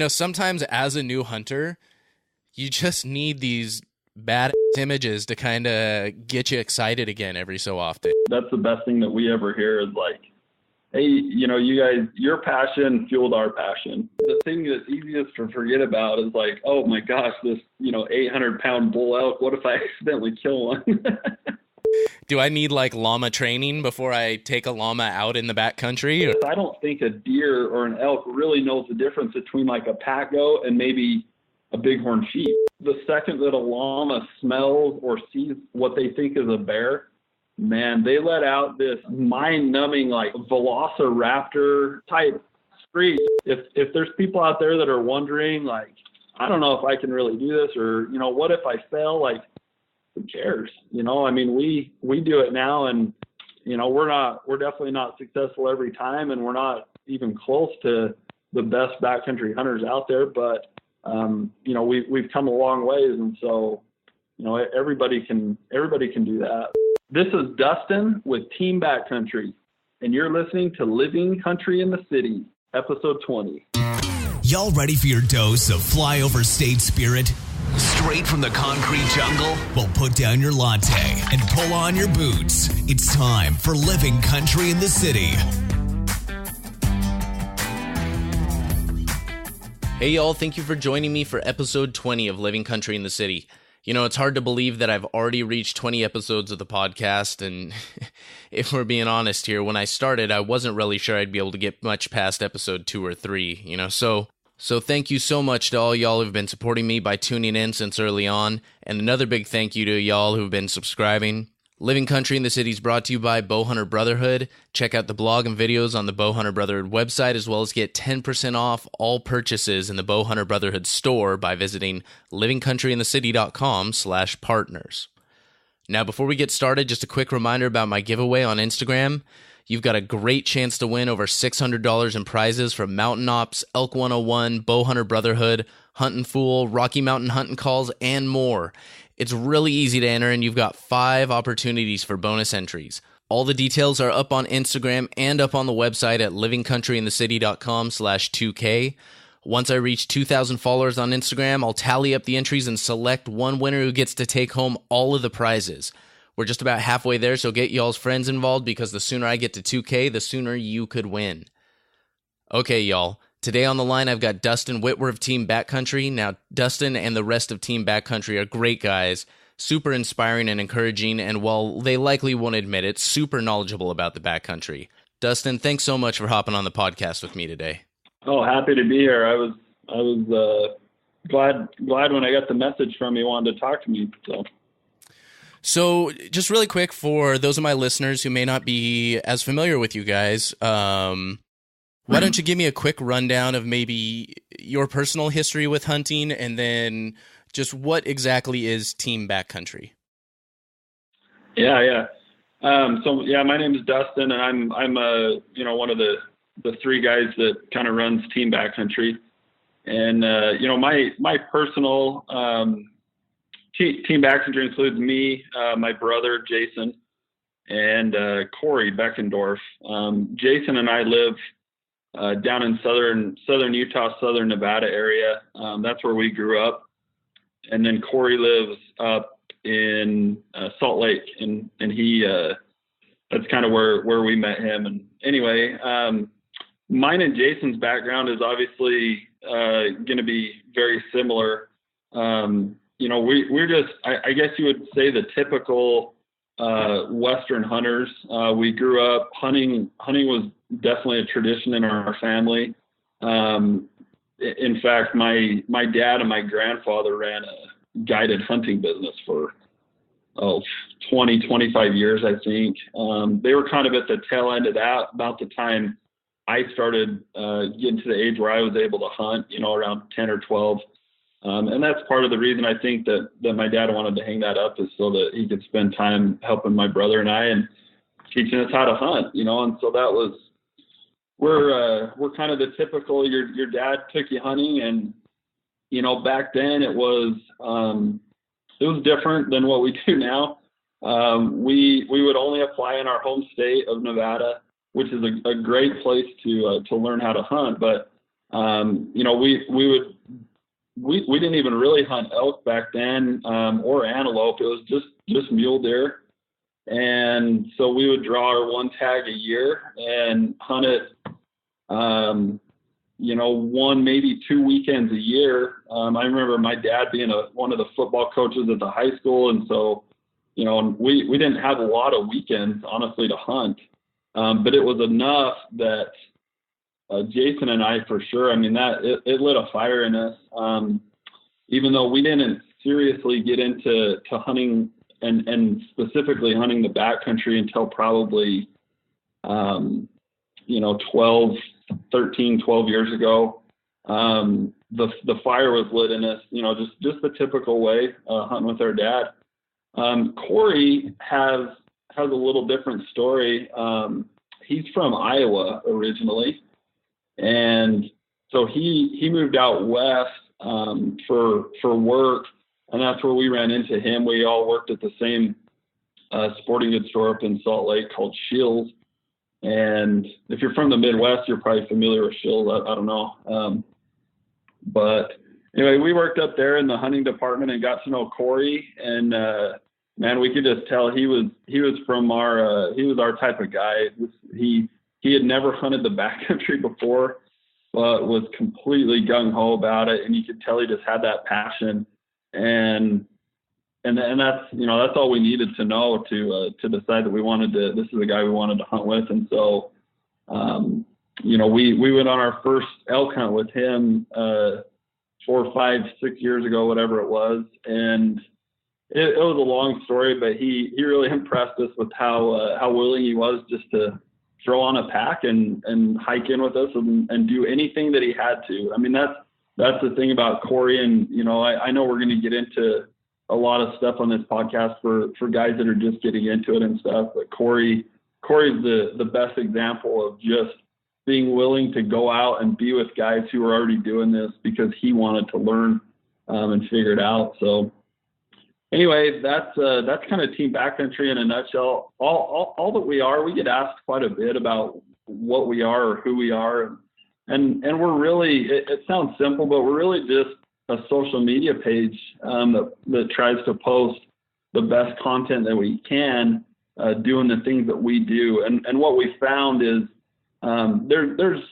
sometimes as a new hunter, you just need these bad images to kind of get you excited again every so often. That's the best thing that we ever hear is like, hey, you guys, your passion fueled our passion. The thing that's easiest to forget about is like, oh my gosh, this, 800-pound bull elk, what if I accidentally kill one? Do I need like llama training before I take a llama out in the backcountry? I don't think a deer or an elk really knows the difference between like a pack goat and maybe a bighorn sheep. The second that a llama smells or sees what they think is a bear, man, they let out this mind-numbing like velociraptor type screech. If there's people out there that are wondering like, I don't know if I can really do this, or what if I fail? Like, who cares? I mean, we do it now, and we're definitely not successful every time, and we're not even close to the best backcountry hunters out there, but we've come a long ways, and so everybody can do that. This is Dustin with Team Backcountry, and you're listening to Living Country in the City, episode 20. Y'all ready for your dose of flyover state spirit? Straight from the concrete jungle? Well, put down your latte and pull on your boots. It's time for Living Country in the City. Hey y'all, thank you for joining me for episode 20 of Living Country in the City. It's hard to believe that I've already reached 20 episodes of the podcast, and if we're being honest here, when I started, I wasn't really sure I'd be able to get much past episode 2 or 3, So thank you so much to all y'all who've been supporting me by tuning in since early on, and another big thank you to y'all who've been subscribing. Living Country in the City is brought to you by Bowhunter Brotherhood. Check out the blog and videos on the Bowhunter Brotherhood website, as well as get 10% off all purchases in the Bowhunter Brotherhood store by visiting livingcountryinthecity.com/partners. Now, before we get started, just a quick reminder about my giveaway on Instagram. You've got a great chance to win over $600 in prizes from Mountain Ops, Elk 101, Bowhunter Brotherhood, Huntin' Fool, Rocky Mountain Hunting Calls, and more. It's really easy to enter, and you've got 5 opportunities for bonus entries. All the details are up on Instagram and up on the website at livingcountryinthecity.com/2K. Once I reach 2,000 followers on Instagram, I'll tally up the entries and select one winner who gets to take home all of the prizes. We're just about halfway there, so get y'all's friends involved, because the sooner I get to 2K, the sooner you could win. Okay, y'all. Today on the line, I've got Dustin Wittwer of Team Backcountry. Now, Dustin and the rest of Team Backcountry are great guys, super inspiring and encouraging, and while they likely won't admit it, super knowledgeable about the backcountry. Dustin, thanks so much for hopping on the podcast with me today. Oh, happy to be here. I was glad when I got the message from you wanted to talk to me. So just really quick, for those of my listeners who may not be as familiar with you guys, why don't you give me a quick rundown of maybe your personal history with hunting, and then just what exactly is Team Backcountry? Yeah. My name is Dustin, and I'm one of the 3 guys that kind of runs Team Backcountry. And my personal Team Backcountry includes me, my brother Jason, and Corey Beckendorf. Jason and I live down in southern Utah, southern Nevada area. That's where we grew up. And then Corey lives up in Salt Lake, and he that's kind of where we met him. And anyway, mine and Jason's background is obviously going to be very similar. We're just, I guess you would say, the typical Western hunters. We grew up hunting. Hunting was definitely a tradition in our family. In fact, my dad and my grandfather ran a guided hunting business for 20, 25 years, I think. They were kind of at the tail end of that, about the time I started getting to the age where I was able to hunt, around 10 or 12. And that's part of the reason I think that my dad wanted to hang that up, is so that he could spend time helping my brother and I and teaching us how to hunt, and so that was, we're kind of the typical, your dad took you hunting, and, back then it was different than what we do now. We would only apply in our home state of Nevada, which is a great place to learn how to hunt. But We didn't even really hunt elk back then, or antelope. It was just mule deer. And so we would draw our one tag a year and hunt it, one, maybe 2 weekends a year. I remember my dad being one of the football coaches at the high school. And so, we didn't have a lot of weekends, honestly, to hunt. But it was enough that Jason and I, for sure, it lit a fire in us. Even though we didn't seriously get into hunting and specifically hunting the backcountry until probably, 12 years ago. The fire was lit in us, just the typical way, hunting with our dad. Corey has a little different story. He's from Iowa originally. And so he moved out west, for work, and that's where we ran into him. We all worked at the same sporting goods store up in Salt Lake called Shields. And if you're from the Midwest, you're probably familiar with Shields. I don't know. But anyway, we worked up there in the hunting department and got to know Corey. And man, we could just tell he was from he was our type of guy. He had never hunted the backcountry before, but was completely gung-ho about it. And you could tell he just had that passion. And that's all we needed to know to decide that this is the guy we wanted to hunt with. And so, we went on our first elk hunt with him 4, 5, 6 years ago, whatever it was. And it was a long story, but he really impressed us with how willing he was just to throw on a pack and hike in with us and do anything that he had to. That's the thing about Corey. And, I know we're going to get into a lot of stuff on this podcast for guys that are just getting into it and stuff, but Corey's the best example of just being willing to go out and be with guys who are already doing this because he wanted to learn and figure it out. So anyway, that's kind of Team Backcountry in a nutshell. All that we get asked quite a bit about what we are or who we are. And we're really, it sounds simple, but we're really just a social media page that tries to post the best content that we can, doing the things that we do. And what we found is there's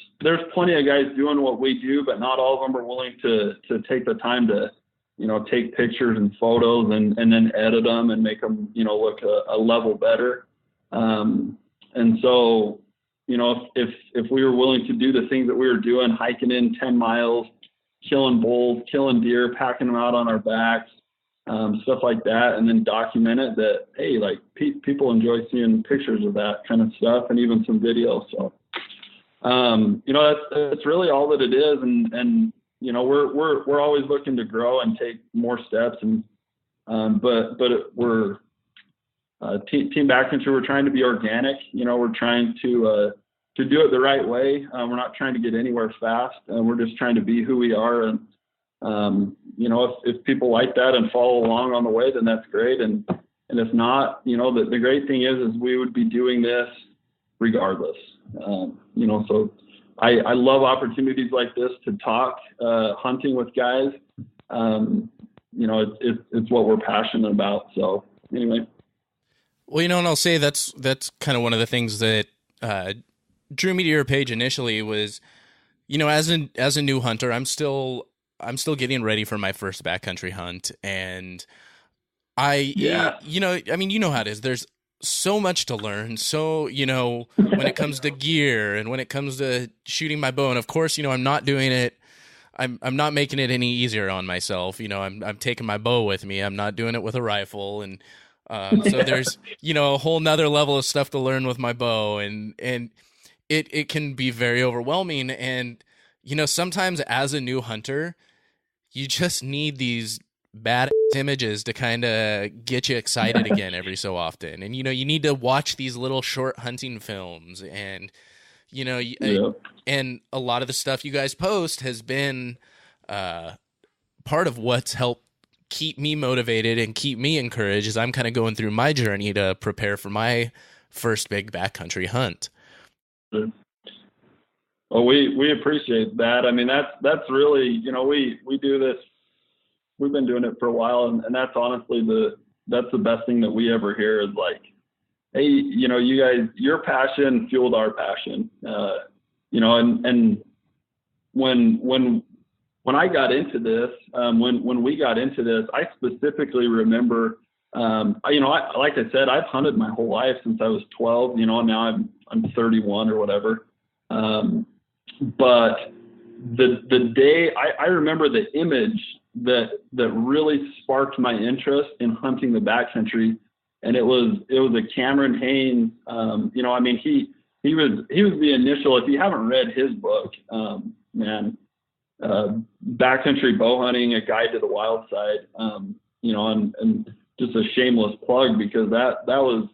plenty of guys doing what we do, but not all of them are willing to take the time to take pictures and photos and then edit them and make them look a level better. And so if we were willing to do the things that we were doing, hiking in 10 miles, killing bulls, killing deer, packing them out on our backs, stuff like that, and then document it, that, hey, like people enjoy seeing pictures of that kind of stuff and even some videos. So, that's really all that it is. And we're always looking to grow and take more steps. And, but we're, Team Backcountry, we're trying to be organic. We're trying to do it the right way. We're not trying to get anywhere fast. We're just trying to be who we are. And, if people like that and follow along on the way, then that's great. And if not, the great thing is we would be doing this regardless. So I love opportunities like this to talk hunting with guys. It's what we're passionate about. So anyway. Well, and I'll say that's kind of one of the things that drew me to your page initially was, as a new hunter, I'm still getting ready for my first backcountry hunt, and you know how it is. There's so much to learn. So, when it comes to gear and when it comes to shooting my bow, and of course, I'm not doing it. I'm not making it any easier on myself. I'm taking my bow with me. I'm not doing it with a rifle, and so there's a whole nother level of stuff to learn with my bow, and it can be very overwhelming. And sometimes as a new hunter, you just need these bad images to kind of get you excited again every so often. And you need to watch these little short hunting films, and and a lot of the stuff you guys post has been part of what's helped keep me motivated and keep me encouraged as I'm kind of going through my journey to prepare for my first big backcountry hunt. Well, we appreciate that. I mean, that's really, we do this, we've been doing it for a while, and that's honestly that's the best thing that we ever hear is like, hey, you guys, your passion fueled our passion. And when I got into this, when we got into this, I specifically remember, like I said, I've hunted my whole life since I was 12, now I'm 31 or whatever. But the day I remember the image that really sparked my interest in hunting the backcountry, and it was a Cameron Haynes. He was the initial. If you haven't read his book, Backcountry Bow Hunting: A Guide to the Wild Side, and just a shameless plug because that was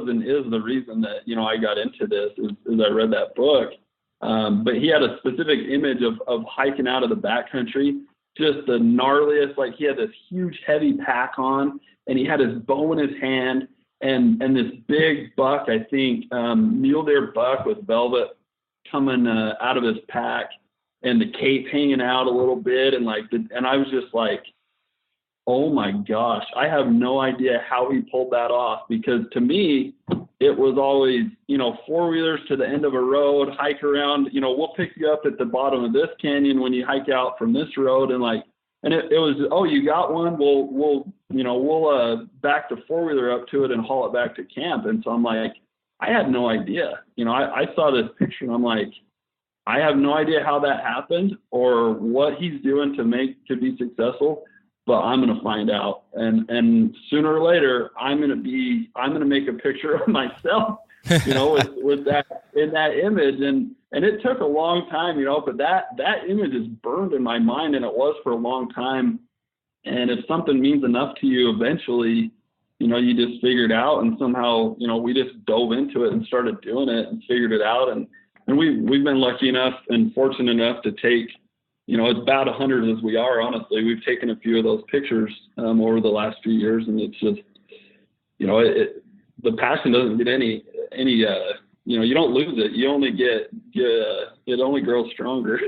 and is the reason that I got into this is I read that book. But he had a specific image of hiking out of the backcountry, just the gnarliest. Like he had this huge heavy pack on, and he had his bow in his hand, and this big buck, I think mule deer buck with velvet coming out of his pack, and the cape hanging out a little bit, and I was just like, oh my gosh, I have no idea how he pulled that off, because to me, it was always, four-wheelers to the end of a road, hike around, we'll pick you up at the bottom of this canyon when you hike out from this road. And it was, oh, you got one? We'll back the four-wheeler up to it and haul it back to camp. And so I'm like, I had no idea. I saw this picture and I'm like, I have no idea how that happened or what he's doing to be successful, but I'm going to find out. And sooner or later, I'm going to make a picture of myself, with that, in that image. And it took a long time, but that image is burned in my mind, and it was for a long time. And if something means enough to you, eventually, you just figure it out. And somehow, we just dove into it and started doing it and figured it out. And we've been lucky enough and fortunate enough to take, as bad 100 as we are, honestly, we've taken a few of those pictures over the last few years, and it's just, the passion doesn't get any, you don't lose it. You only get, it only grows stronger.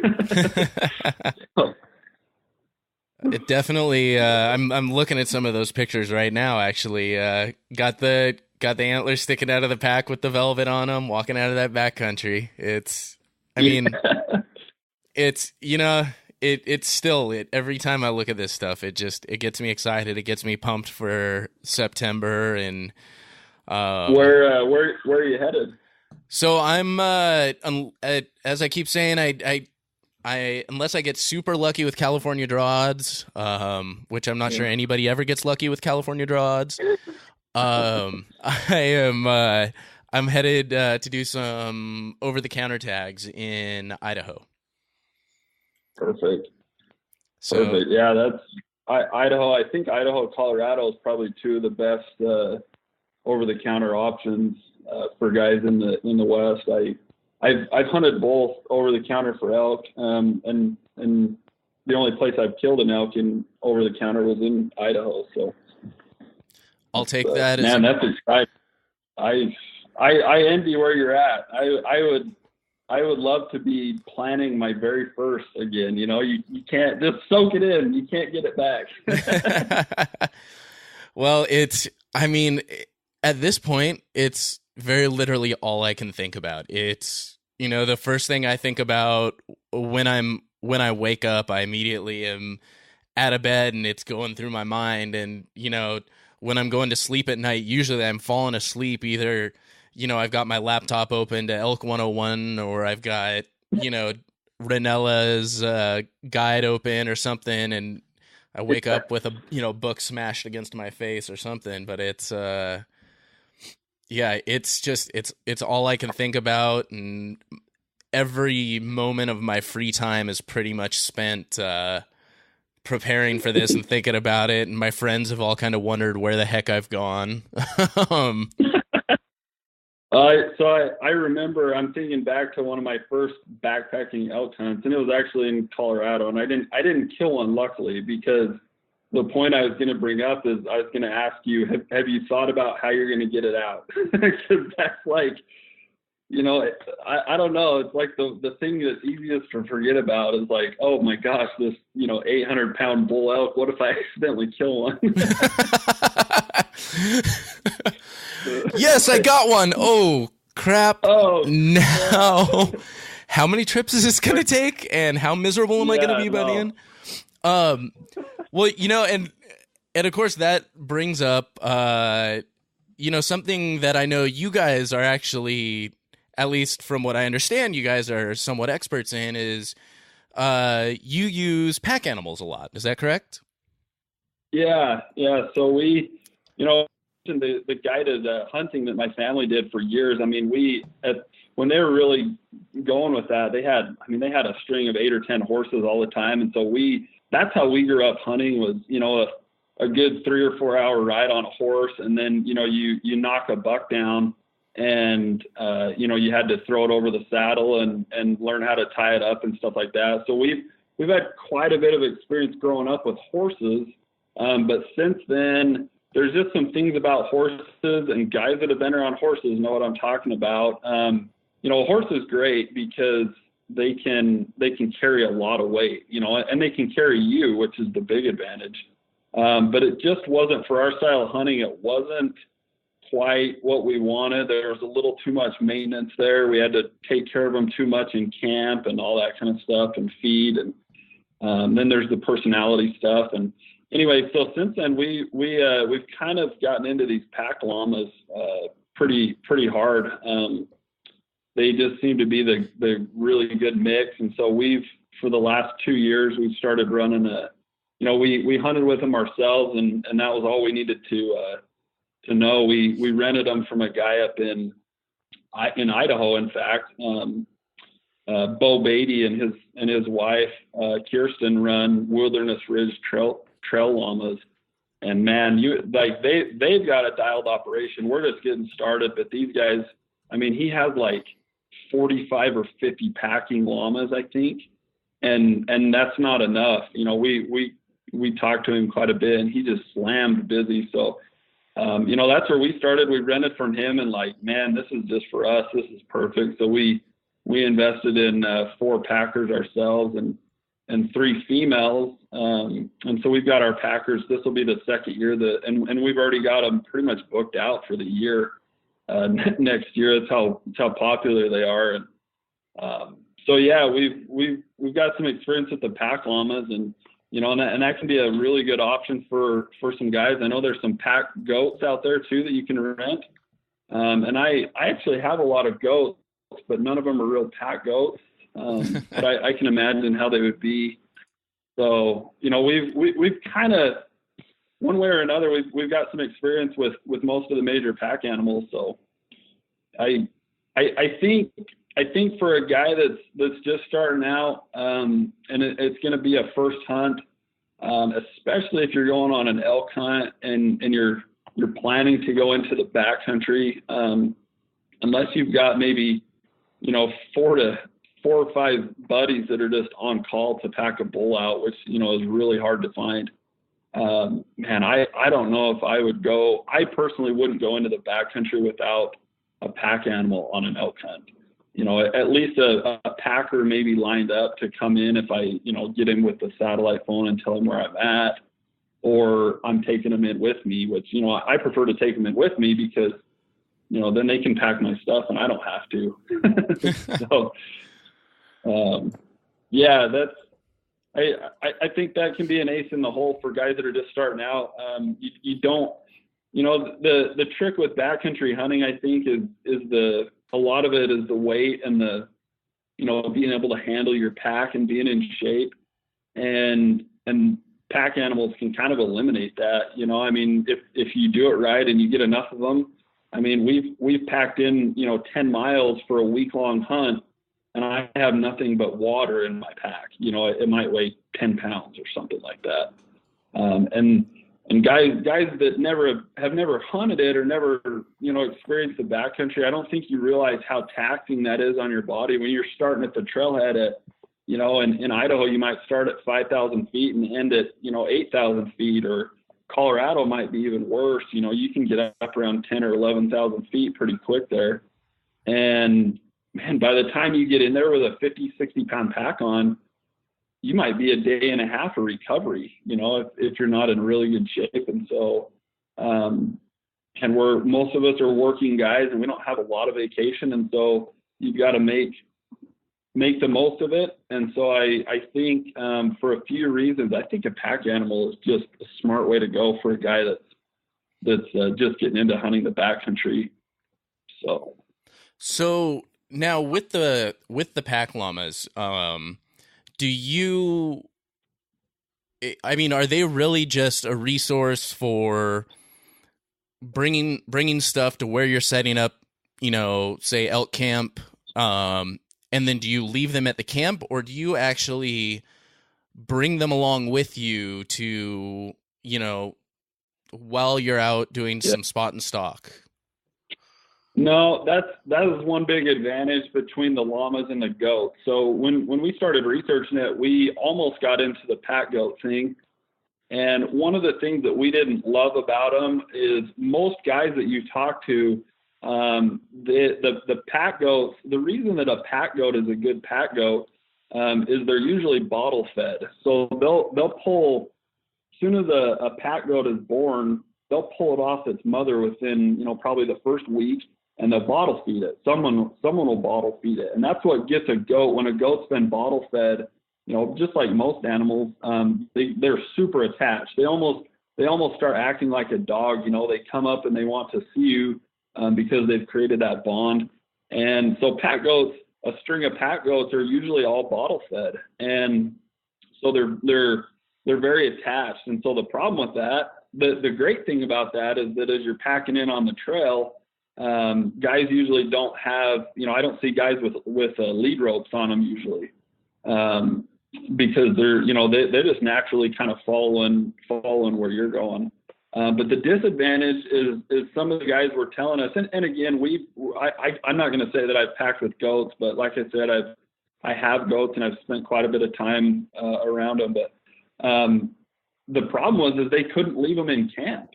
It definitely, I'm looking at some of those pictures right now, actually. Got the antlers sticking out of the pack with the velvet on them, walking out of that backcountry. It's it's still, every time I look at this stuff, it gets me excited. It gets me pumped for September. And where are you headed? So I'm as I keep saying, I unless I get super lucky with California draw odds, which I'm not sure anybody ever gets lucky with California draw odds. I'm headed to do some over-the-counter tags in Idaho. Perfect. So, perfect. Yeah, that's Idaho. I think Idaho, Colorado is probably two of the best over-the-counter options for guys in the West. I've hunted both over-the-counter for elk, and the only place I've killed an elk in over-the-counter was in Idaho. So I'll take that. Man, that's exciting. I envy where you're at. I would love to be planning my very first again. You can't just soak it in. You can't get it back. Well, at this point, it's very literally all I can think about. It's, the first thing I think about when I wake up, I immediately am out of bed and it's going through my mind. And, when I'm going to sleep at night, usually I'm falling asleep either, I've got my laptop open to Elk 101, or I've got, Ranella's guide open or something, and I wake up with a book smashed against my face or something. But it's it's all I can think about, and every moment of my free time is pretty much spent preparing for this and thinking about it. And my friends have all kind of wondered where the heck I've gone. So I remember, I'm thinking back to one of my first backpacking elk hunts, and it was actually in Colorado, and I didn't kill one, luckily, because the point I was going to bring up is I was going to ask you, have you thought about how you're going to get it out? Because that's like, I don't know. It's like the thing that's easiest to forget about is like, oh my gosh, this, 800-pound bull elk. What if I accidentally kill one? Yes, I got one. Oh, crap. Oh, now. How many trips is this going to take? And how miserable am I going to be by the end? Well, and of course that brings up, something that I know you guys are actually, at least from what I understand, you guys are somewhat experts in is you use pack animals a lot. Is that correct? Yeah. So we, the guided hunting that my family did for years. I mean, when they were really going with that, they had a string of 8 or 10 horses all the time. And so that's how we grew up hunting was, a good 3 or 4 hour ride on a horse. And then, you knock a buck down and, you had to throw it over the saddle and learn how to tie it up and stuff like that. So we've had quite a bit of experience growing up with horses. But since then, there's just some things about horses, and guys that have been around horses know what I'm talking about. A horse is great because they can carry a lot of weight, and they can carry you, which is the big advantage. But it just wasn't for our style of hunting. It wasn't quite what we wanted. There was a little too much maintenance there. We had to take care of them too much in camp and all that kind of stuff and feed. And then there's the personality stuff. And anyway, so since then we've kind of gotten into these pack llamas pretty hard. They just seem to be the really good mix. And so for the last 2 years, we've started running we hunted with them ourselves, and that was all we needed to know. We rented them from a guy up in Idaho, in fact. Bo Beatty and his wife Kirsten run Wilderness Ridge Trail llamas, and man, they've got a dialed operation. We're just getting started, but these guys, he has like 45 or 50 packing llamas, I think, and that's not enough. We talked to him quite a bit, and he just slammed busy. So that's where we started. We rented from him, and like, man, this is just for us. This is perfect. So we invested in 4 packers ourselves and 3 females. And so we've got our packers. This will be the second year and we've already got them pretty much booked out for the year, next year. That's how popular they are. And, so yeah, we've got some experience with the pack llamas, and, and that can be a really good option for some guys. I know there's some pack goats out there too that you can rent. And I actually have a lot of goats, but none of them are real pack goats. But I can imagine how they would be. So, we've kind of, one way or another, we've got some experience with most of the major pack animals. So I think for a guy that's just starting out, and it's going to be a first hunt, especially if you're going on an elk hunt and you're planning to go into the backcountry, unless you've got maybe, 4 or 5 buddies that are just on call to pack a bull out, which, is really hard to find. Man, I don't know if I would go. I personally wouldn't go into the backcountry without a pack animal on an elk hunt. At least a packer maybe lined up to come in if I, get him with the satellite phone and tell him where I'm at, or I'm taking them in with me, which, I prefer to take them in with me because, then they can pack my stuff and I don't have to. So, yeah, I think that can be an ace in the hole for guys that are just starting out. You don't, the trick with backcountry hunting, I think is a lot of it is the weight and the, being able to handle your pack and being in shape, and pack animals can kind of eliminate that. If you do it right and you get enough of them, we've packed in, 10 miles for a week-long hunt, and I have nothing but water in my pack. It might weigh 10 pounds or something like that. And guys that have never hunted it or never, experienced the backcountry, I don't think you realize how taxing that is on your body when you're starting at the trailhead at, in Idaho, you might start at 5,000 feet and end at, 8,000 feet, or Colorado might be even worse. You can get up around 10 or 11,000 feet pretty quick there. And man, by the time you get in there with a 50, 60-pound pack on, you might be a day and a half of recovery, if you're not in really good shape. And so, and most of us are working guys, and we don't have a lot of vacation. And so you've got to make the most of it. And so I think for a few reasons, I think a pack animal is just a smart way to go for a guy that's just getting into hunting the backcountry. So now with the pack llamas, are they really just a resource for bringing stuff to where you're setting up, say elk camp, and then do you leave them at the camp, or do you actually bring them along with you to, while you're out doing some spot and stalk? No, that is one big advantage between the llamas and the goats. So when we started researching it, we almost got into the pack goat thing. And one of the things that we didn't love about them is most guys that you talk to, the pack goats, the reason that a pack goat is a good pack goat is they're usually bottle fed. So they'll pull, as soon as a pack goat is born, they'll pull it off its mother within, probably the first week, and they'll bottle feed it. Someone will bottle feed it. And that's what gets a goat. When a goat's been bottle fed, just like most animals, they're super attached. They almost start acting like a dog. They come up and they want to see you because they've created that bond. And so pack goats, a string of pack goats are usually all bottle fed. And so they're very attached. And so the problem with that, the great thing about that is that as you're packing in on the trail, guys usually don't have, I don't see guys with lead ropes on them usually. Because they're, they're just naturally kind of following where you're going. But the disadvantage is some of the guys were telling us, and again, I'm not going to say that I've packed with goats, but like I said, I have goats and I've spent quite a bit of time around them. But the problem is they couldn't leave them in camp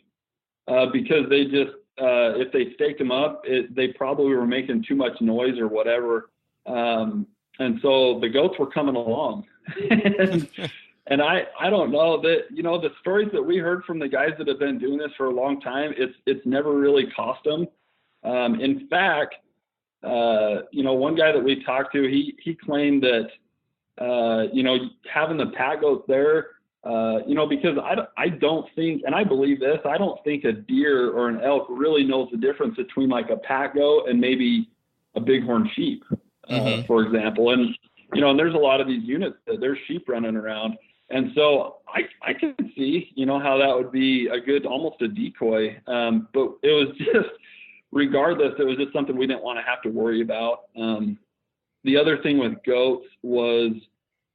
because they just, if they staked them up, they probably were making too much noise or whatever. And so the goats were coming along. and I don't know that, the stories that we heard from the guys that have been doing this for a long time, it's never really cost them. In fact, one guy that we talked to, he claimed that, having the pack goats there, because I don't think, and I believe this, I don't think a deer or an elk really knows the difference between like a pack goat and maybe a bighorn sheep. For example. And, and there's a lot of these units that there's sheep running around. And so I can see, how that would be almost a decoy. But it was just, regardless, it was just something we didn't want to have to worry about. The other thing with goats was,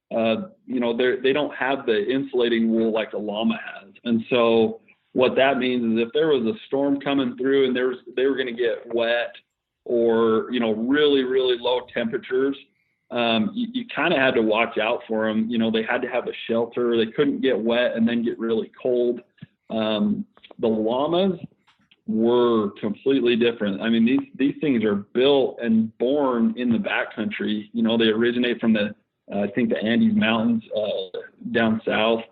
they don't have the insulating wool like a llama has. And so what that means is if there was a storm coming through and they were going to get wet, or, really, really low temperatures, you kind of had to watch out for them. They had to have a shelter. They couldn't get wet and then get really cold. The llamas were completely different. I mean, these things are built and born in the backcountry. They originate from I think the Andes Mountains down south.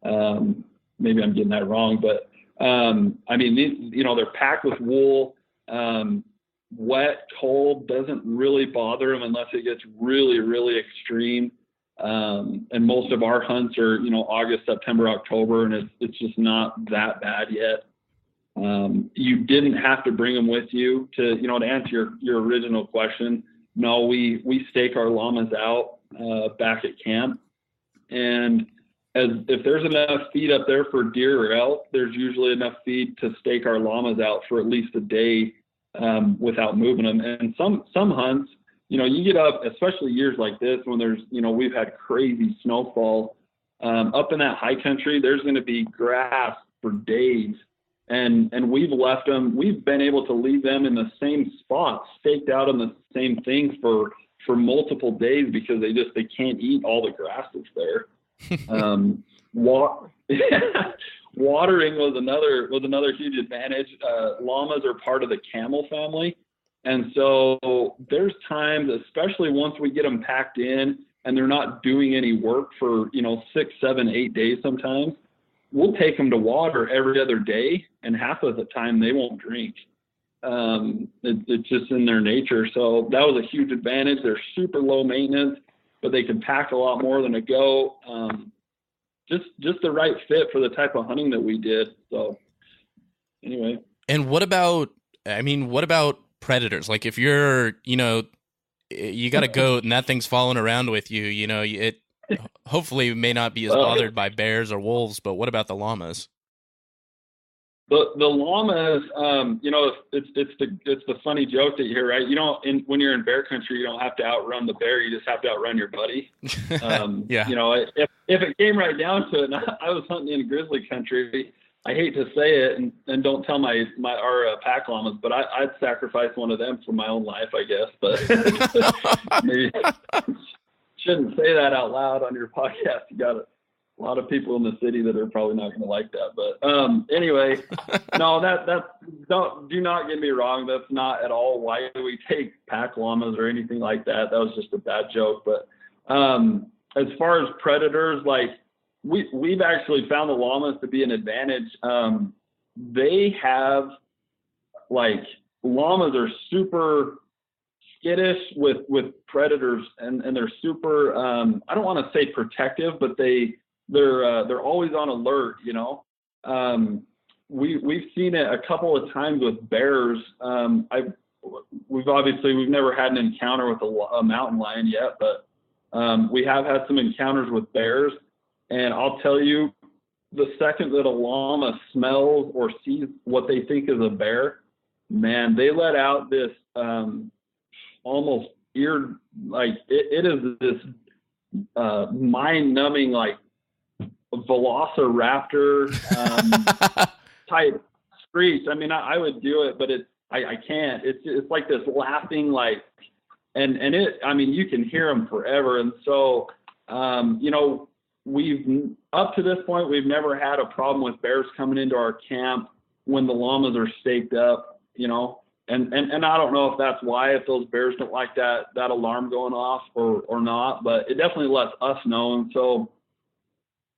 Maybe I'm getting that wrong, but they're packed with wool. Wet, cold doesn't really bother them unless it gets really, really extreme. And most of our hunts are, August, September, October, and it's just not that bad yet. You didn't have to bring them with you to answer your original question. No, we stake our llamas out back at camp, and if there's enough feed up there for deer or elk, there's usually enough feed to stake our llamas out for at least a day. Without moving them. And some hunts, you get up, especially years like this when there's, we've had crazy snowfall up in that high country, there's going to be grass for days. And we've been able to leave them in the same spot, staked out on the same thing for multiple days because they can't eat all the grass that's there. Watering was another huge advantage. Llamas are part of the camel family, And so there's times, especially once we get them packed in and they're not doing any work for, 6, 7, 8 days sometimes, we'll take them to water every other day, and half of the time they won't drink. It's just in their nature. So that was a huge advantage. They're super low maintenance, but they can pack a lot more than a goat. Just the right fit for the type of hunting that we did. So anyway. And what about predators? Like if you're, you got a goat and that thing's falling around with you, it hopefully may not be as bothered by bears or wolves, but what about the llamas? The llamas, it's the funny joke that you hear, right? When you're in bear country, you don't have to outrun the bear. You just have to outrun your buddy. Yeah. If it came right down to it, and I was hunting in grizzly country, I hate to say it, and don't tell our pack llamas, but I'd sacrifice one of them for my own life, I guess. But maybe shouldn't say that out loud on your podcast. You got a lot of people in the city that are probably not going to like that. But anyway, no, do not get me wrong. That's not at all why we take pack llamas or anything like that. That was just a bad joke. But as far as predators, like we've actually found the llamas to be an advantage. They have, like, llamas are super skittish with predators, and they're super I don't want to say protective, but they're always on alert. We've seen it a couple of times with bears. We've never had an encounter with a mountain lion yet, but we have had some encounters with bears. And I'll tell you, the second that a llama smells or sees what they think is a bear, man, they let out this almost it is this mind-numbing, like, velociraptor type screech. I mean, I would do it, but I can't. It's like this laughing, like, and it. I mean, you can hear them forever. And so, we've up to this point, we've never had a problem with bears coming into our camp when the llamas are staked up. And I don't know if that's why, if those bears don't like that alarm going off or not, but it definitely lets us know. And so,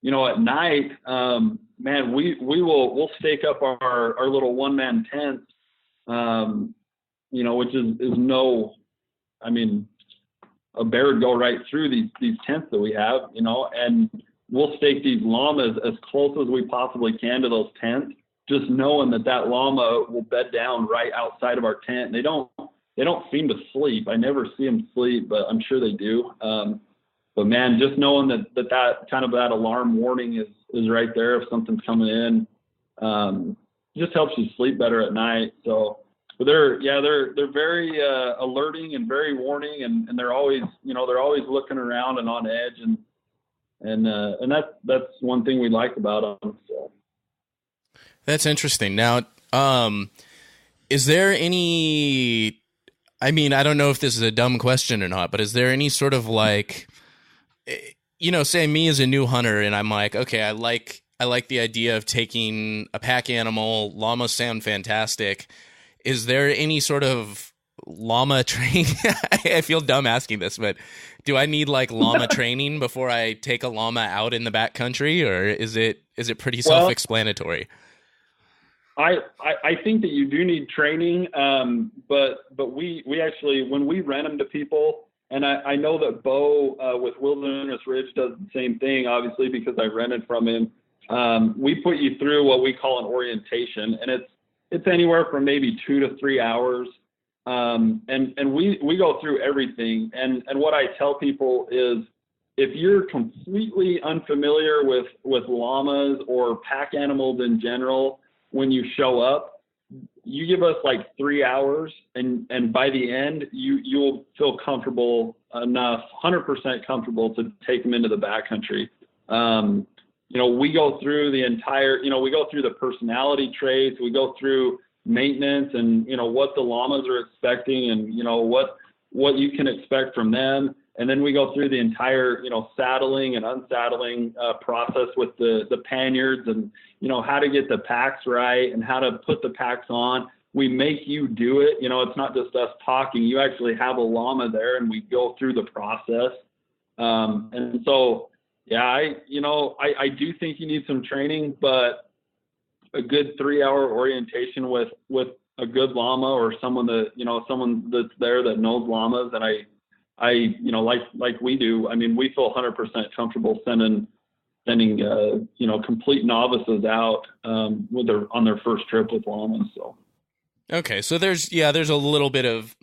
at night, man, we'll stake up our little one-man tent, which is a bear would go right through these tents that we have, and we'll stake these llamas as close as we possibly can to those tents, just knowing that llama will bed down right outside of our tent. And they don't seem to sleep. I never see them sleep, but I'm sure they do. But man, just knowing that kind of that alarm warning is right there if something's coming in, just helps you sleep better at night. So, but they're very alerting and very warning, and they're always looking around and on edge, and that's one thing we like about them. So. That's interesting. Now, is there any? I mean, I don't know if this is a dumb question or not, but is there any sort of, like, say me as a new hunter, and I'm like, okay, I like the idea of taking a pack animal. Llamas sound fantastic. Is there any sort of llama training? I feel dumb asking this, but do I need, like, llama training before I take a llama out in the backcountry, or is it pretty self-explanatory? I think that you do need training, but we actually, when we rent them to people, and I know that Bo with Wilderness Ridge does the same thing, obviously, because I rented from him. We put you through what we call an orientation, and it's anywhere from maybe 2 to 3 hours. And we go through everything. And what I tell people is, if you're completely unfamiliar with llamas or pack animals in general, when you show up, you give us like 3 hours, and by the end, you'll feel comfortable enough, 100% comfortable to take them into the backcountry. We go through the entire, we go through the personality traits, we go through maintenance and, what the llamas are expecting and, what you can expect from them. And then we go through the entire, saddling and unsaddling process with the panniers and, how to get the packs right and how to put the packs on. make you do it. It's not just us talking. You actually have a llama there, and we go through the process. And so, yeah, I do think you need some training, but a good 3-hour orientation with a good llama, or someone that's there that knows llamas. And like we do, I mean, we feel 100% comfortable sending complete novices out on their first trip with llamas. So. Okay, so there's a little bit of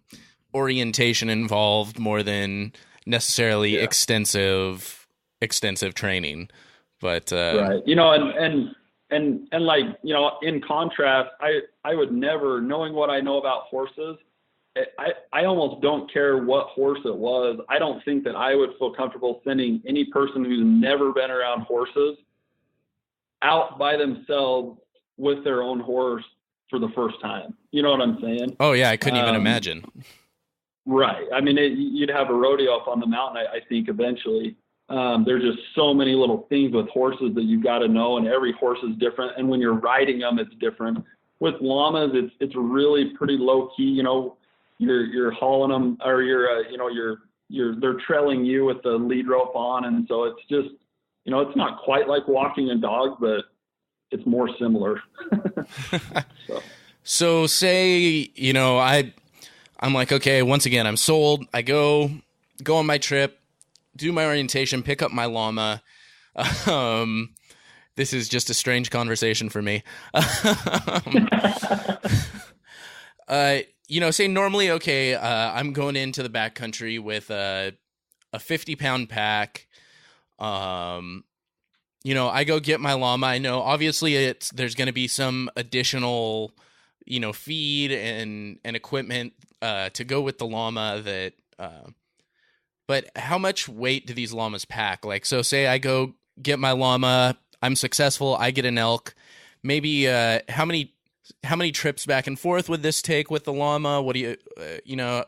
orientation involved more than necessarily extensive training, but right. And like, in contrast, I would never, knowing what I know about horses, I almost don't care what horse it was. I don't think that I would feel comfortable sending any person who's never been around horses out by themselves with their own horse for the first time. You know what I'm saying? Oh yeah, I couldn't even imagine. Right. I mean, you'd have a rodeo up on the mountain, I think, eventually. There's just so many little things with horses that you've got to know, and every horse is different. And when you're riding them, it's different. With llamas, it's really pretty low key. You're hauling them, or they're trailing you with the lead rope on, and so it's just, it's not quite like walking a dog, but it's more similar. So say, I'm like, okay, once again, I'm sold. I go on my trip, do my orientation, pick up my llama. This is just a strange conversation for me. Say normally, okay, I'm going into the backcountry with a 50-pound pack. I go get my llama. I know obviously there's going to be some additional, feed and equipment to go with the llama but how much weight do these llamas pack? Like, so say I go get my llama, I'm successful, I get an elk. Maybe how many trips back and forth would this take with the llama? What do you,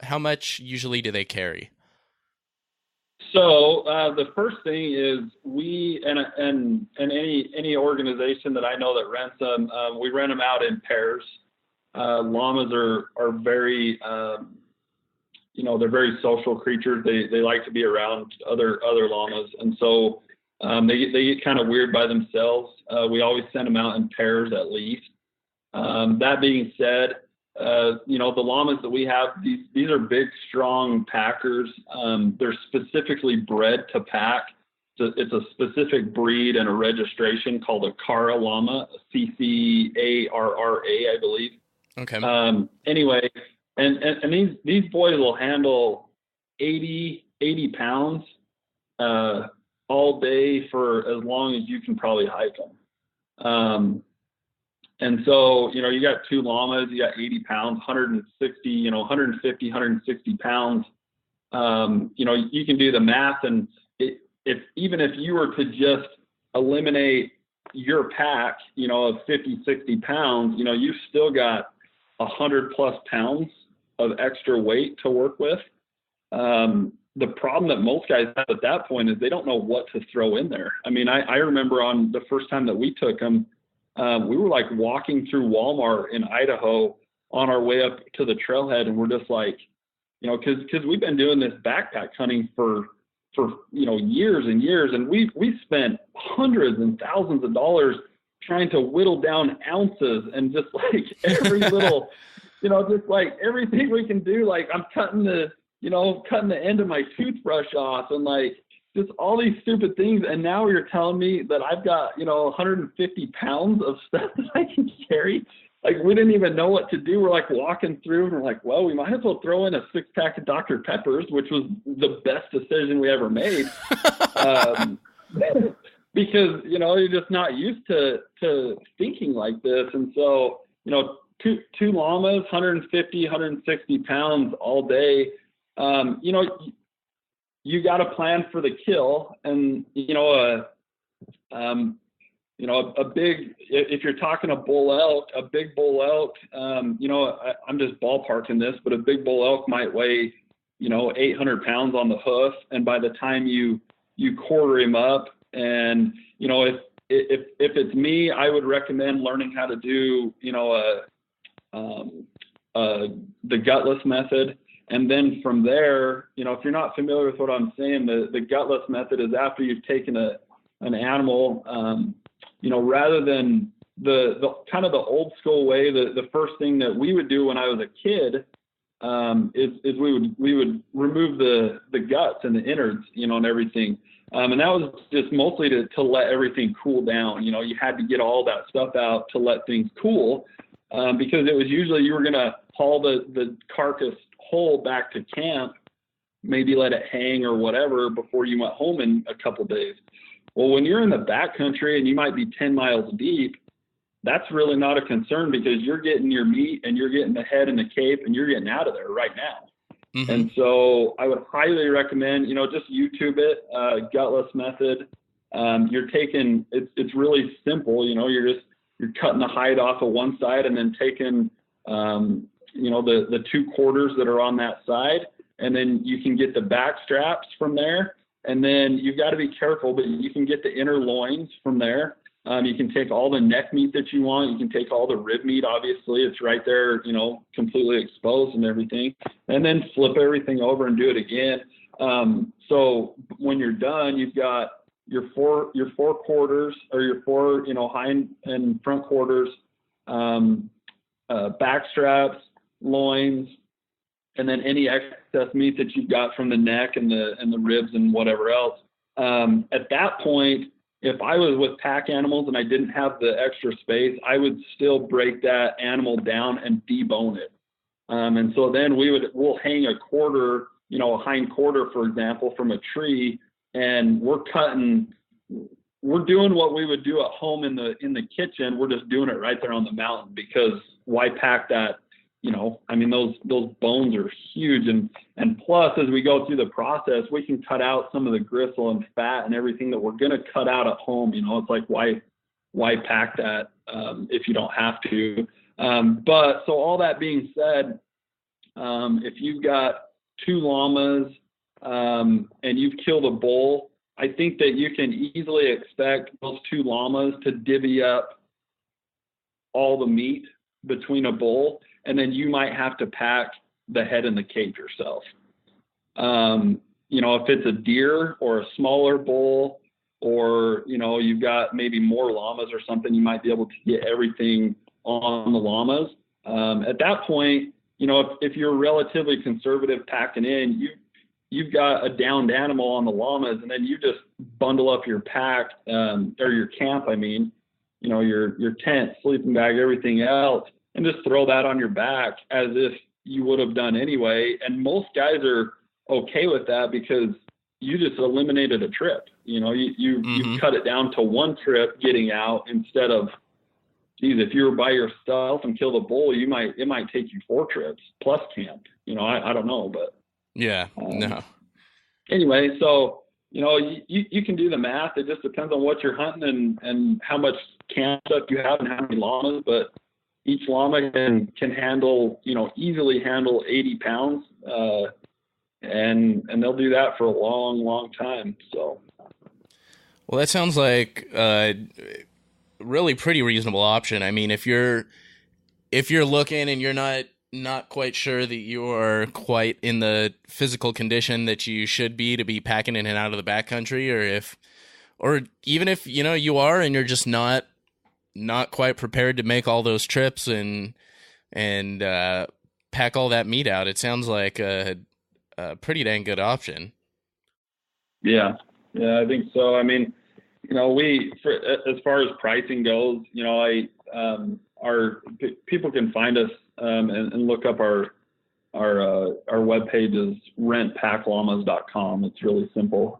how much usually do they carry? So the first thing is we and any organization that I know that rents them, we rent them out in pairs. Llamas are very they're very social creatures. They like to be around other llamas, and so they get kind of weird by themselves. We always send them out in pairs at least. That being said, the llamas that we have, these are big, strong packers. They're specifically bred to pack. It's a specific breed and a registration called a Cara llama, CCARRA, I believe. Okay. Anyway, and these boys will handle 80 pounds all day for as long as you can probably hike them. And so, you got two llamas, you got 80 pounds, 160, 150, 160 pounds. You can do the math, and even if you were to just eliminate your pack, of 50, 60 pounds, you've still got 100 plus pounds of extra weight to work with. The problem that most guys have at that point is they don't know what to throw in there. I mean, I remember on the first time that we took them, we were like walking through Walmart in Idaho on our way up to the trailhead, and we're just like, because we've been doing this backpack hunting for years and years, and we spent hundreds and thousands of dollars trying to whittle down ounces, and just like every little, just like everything we can do. Like I'm cutting the end of my toothbrush off, and like just all these stupid things. And now you're telling me that I've got, 150 pounds of stuff that I can carry. Like we didn't even know what to do. We're like walking through, and we're like, well, we might as well throw in a 6-pack of Dr. Peppers, which was the best decision we ever made. Because, you're just not used to thinking like this. And so, two llamas, 150, 160 pounds all day. You got to plan for the kill, and a big, if you're talking a big bull elk, I'm just ballparking this, but a big bull elk might weigh 800 pounds on the hoof, and by the time you quarter him up, and if it's me, I would recommend learning how to do the gutless method. And then from there, if you're not familiar with what I'm saying, the gutless method is after you've taken an animal, rather than the kind of the old school way, the first thing that we would do when I was a kid is we would remove the guts and the innards, and everything. And that was just mostly to let everything cool down. You had to get all that stuff out to let things cool, because it was usually you were going to haul the carcass whole back to camp, maybe let it hang or whatever before you went home in a couple days. Well, when you're in the backcountry and you might be 10 miles deep, that's really not a concern, because you're getting your meat and you're getting the head and the cape and you're getting out of there right now. Mm-hmm. And so I would highly recommend, just YouTube it, gutless method. It's really simple. You're cutting the hide off of one side and then taking, the 2 quarters that are on that side, and then you can get the back straps from there. And then you've got to be careful, but you can get the inner loins from there. You can take all the neck meat that you want. You can take all the rib meat. Obviously, it's right there, completely exposed and everything. And then flip everything over and do it again. So when you're done, you've got your four quarters, or your 4, hind and front quarters, back straps, loins, and then any excess meat that you've got from the neck and the ribs and whatever else. At that point, if I was with pack animals and I didn't have the extra space, I would still break that animal down and debone it. And so then we'll hang a quarter, a hind quarter, for example, from a tree, and we're doing what we would do at home in the kitchen. We're just doing it right there on the mountain, because why pack that? Those bones are huge. And plus, as we go through the process, we can cut out some of the gristle and fat and everything that we're going to cut out at home. It's like, why pack that if you don't have to? But so all that being said, if you've got 2 llamas and you've killed a bull, I think that you can easily expect those 2 llamas to divvy up all the meat between a bull, and then you might have to pack the head and the cape yourself. If it's a deer or a smaller bull, or, you've got maybe more llamas or something, you might be able to get everything on the llamas. At that point, if you're relatively conservative packing in, you've got a downed animal on the llamas, and then you just bundle up your pack, or your camp, your tent, sleeping bag, everything else, and just throw that on your back as if you would have done anyway. And most guys are okay with that, because you just eliminated a trip. You cut it down to 1 trip getting out, instead of, geez, if you were by yourself and killed a bull, it might take you 4 trips plus camp. I don't know, but yeah, no. Anyway, so you can do the math. It just depends on what you're hunting and how much camp stuff you have and how many llamas. But each llama can handle, easily handle 80 pounds, and they'll do that for a long, long time. So, well, that sounds like really pretty reasonable option. I mean, if you're looking and you're not quite sure that you are quite in the physical condition that you should be to be packing in and out of the backcountry, or even if you are and you're just not quite prepared to make all those trips and pack all that meat out, it sounds like a pretty dang good option. Yeah, I think so. I mean, as far as pricing goes, our people can find us and look up our webpage is rentpackllamas.com. It's really simple.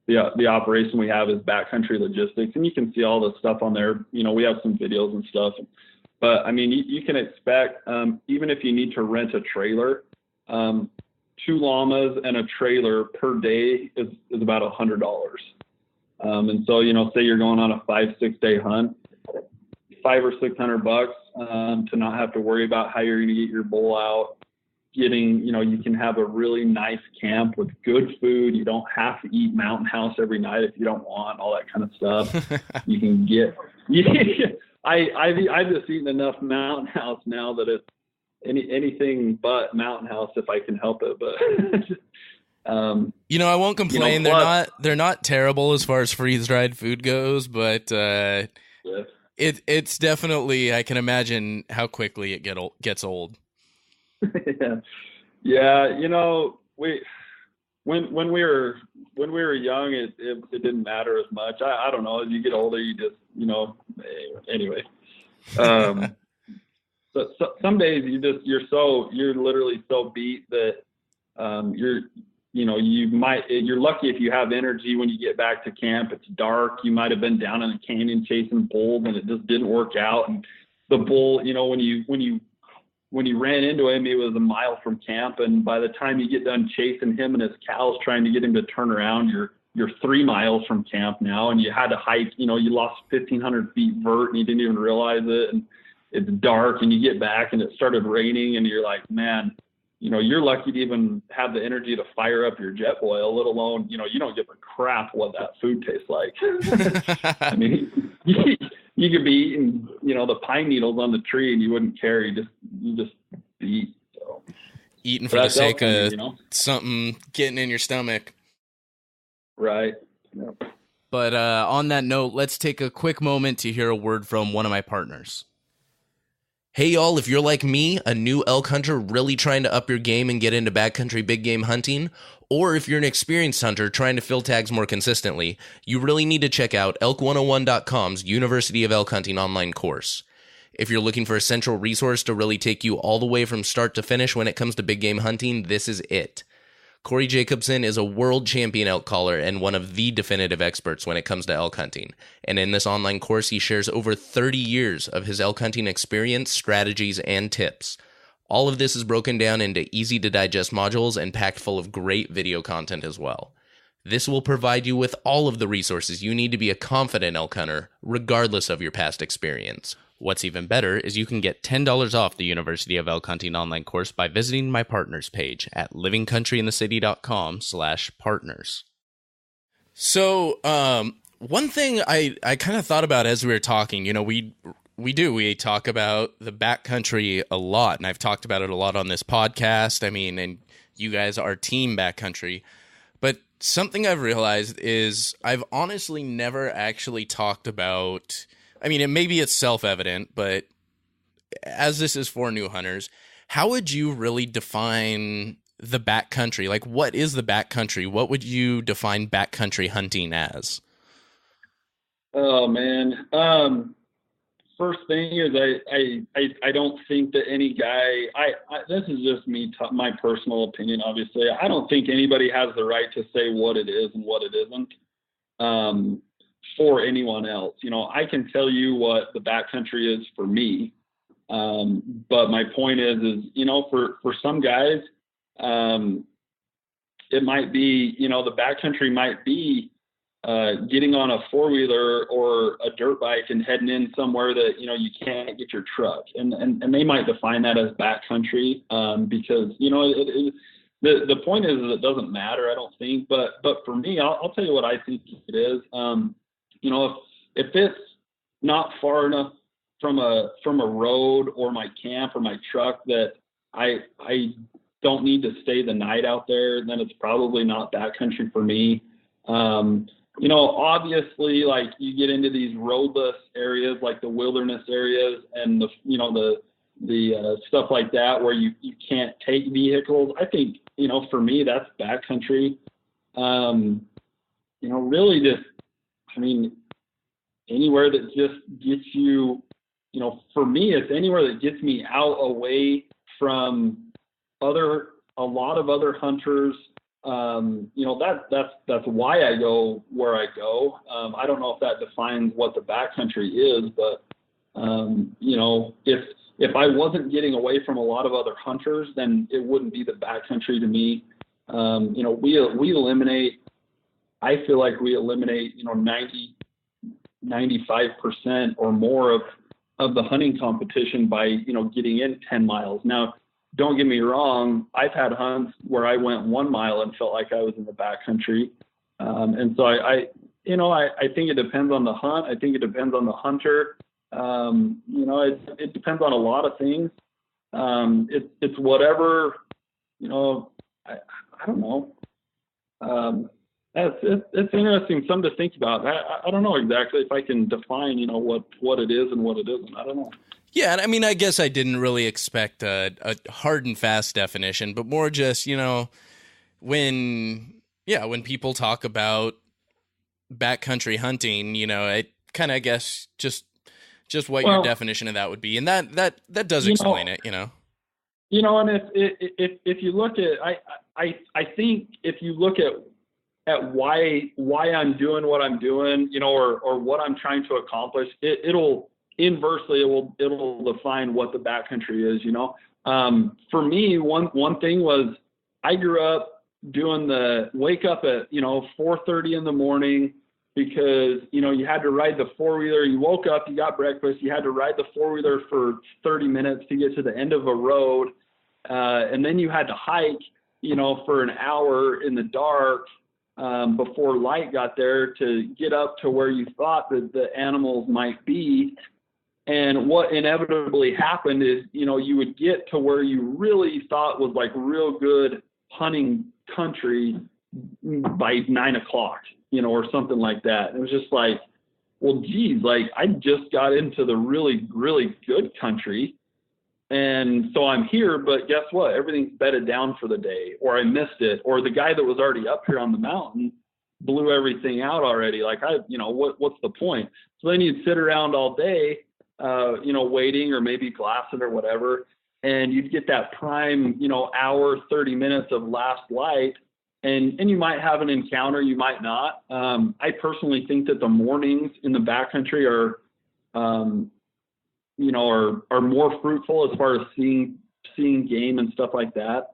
The operation we have is Backcountry Logistics, and you can see all the stuff on there. We have some videos and stuff, but I mean, you can expect, even if you need to rent a trailer, 2 llamas and a trailer per day is about $100. And so, say you're going on a 5-6 day hunt, $500 or $600 to not have to worry about how you're going to get your bull out. You can have a really nice camp with good food. You don't have to eat Mountain House every night if you don't want, all that kind of stuff. You can get, I've just eaten enough Mountain House now that it's anything but Mountain House if I can help it. But I won't complain. They're not terrible as far as freeze dried food goes, but it's definitely, I can imagine how quickly it gets old. Yeah. When we were young, it didn't matter as much. I don't know. As you get older, you just anyway. So some days you're literally so beat that you're lucky if you have energy when you get back to camp. It's dark. You might have been down in a canyon chasing bulls and it just didn't work out. And the bull, when you ran into him, he was a mile from camp. And by the time you get done chasing him and his cows trying to get him to turn around, you're 3 miles from camp now. And you had to hike, you lost 1,500 feet vert and you didn't even realize it. And it's dark and you get back and it started raining and you're like, man, you're lucky to even have the energy to fire up your jet boil, let alone, you don't give a crap what that food tastes like. I mean, you could be eating, the pine needles on the tree and you wouldn't care. You just eat. So. Eating for the sake of something getting in your stomach. Right. Yeah. But on that note, let's take a quick moment to hear a word from one of my partners. Hey y'all, if you're like me, a new elk hunter really trying to up your game and get into backcountry big game hunting, or if you're an experienced hunter trying to fill tags more consistently, you really need to check out elk101.com's University of Elk Hunting online course. If you're looking for a central resource to really take you all the way from start to finish when it comes to big game hunting, this is it. Corey Jacobson is a world champion elk caller and one of the definitive experts when it comes to elk hunting. And in this online course, he shares over 30 years of his elk hunting experience, strategies, and tips. All of this is broken down into easy-to-digest modules and packed full of great video content as well. This will provide you with all of the resources you need to be a confident elk hunter, regardless of your past experience. What's even better is you can get $10 off the University of Elk Hunting online course by visiting my partners page at livingcountryinthecity.com/partners. So, one thing I kind of thought about as we were talking, we talk about the backcountry a lot, and I've talked about it a lot on this podcast. I mean, and you guys are team backcountry. But something I've realized is I've honestly never actually talked about, I mean, maybe it's self-evident, but as this is for new hunters, how would you really define the backcountry? Like, what is the backcountry? What would you define backcountry hunting as? Oh, man. First thing is I don't think that any guy, this is just me, my personal opinion, obviously. I don't think anybody has the right to say what it is and what it isn't. For anyone else. I can tell you what the backcountry is for me. But my point is, for some guys, it might be, the backcountry might be getting on a four-wheeler or a dirt bike and heading in somewhere that, you can't get your truck. And they might define that as backcountry because, the point is it doesn't matter, I don't think. But for me, I'll tell you what I think it is. If it's not far enough from a road or my camp or my truck that I don't need to stay the night out there, then it's probably not backcountry for me. Obviously, like you get into these roadless areas like the wilderness areas and the stuff like that where you can't take vehicles. I think, for me, that's backcountry. Really just, anywhere that just gets you, for me, it's anywhere that gets me out away from a lot of other hunters. That's why I go where I go. I don't know if that defines what the backcountry is, but, if I wasn't getting away from a lot of other hunters, then it wouldn't be the backcountry to me. We eliminate, I feel like we eliminate, 95% or more of the hunting competition by, getting in 10 miles. Now, don't get me wrong. I've had hunts where I went 1 mile and felt like I was in the backcountry. And so I think it depends on the hunt. I think it depends on the hunter. It depends on a lot of things. It's whatever, I don't know. It's interesting, something to think about. I don't know exactly if I can define, what it is and what it isn't. I don't know. Yeah, I mean, I guess I didn't really expect a hard and fast definition, but more just, when people talk about backcountry hunting, I kind of guess just what your definition of that would be, and that does explain it, And if you look at, I think if you look at why I'm doing what I'm doing, or what I'm trying to accomplish, it'll define what the backcountry is. For me, one thing was I grew up doing the wake up at 4:30 in the morning, because you had to ride the four-wheeler. You woke up, you got breakfast, you had to ride the four-wheeler for 30 minutes to get to the end of a road, and then you had to hike for an hour in the dark before light got there to get up to where you thought that the animals might be. And what inevitably happened is, you would get to where you really thought was like real good hunting country by 9 o'clock, or something like that. It was just like, well, geez, like I just got into the really, really good country. And so I'm here, but guess what? Everything's bedded down for the day, or I missed it, or the guy that was already up here on the mountain blew everything out already. Like what's the point? So then you'd sit around all day, waiting, or maybe glassing or whatever. And you'd get that prime, hour, 30 minutes of last light. And you might have an encounter, you might not. I personally think that the mornings in the backcountry are more fruitful as far as seeing game and stuff like that.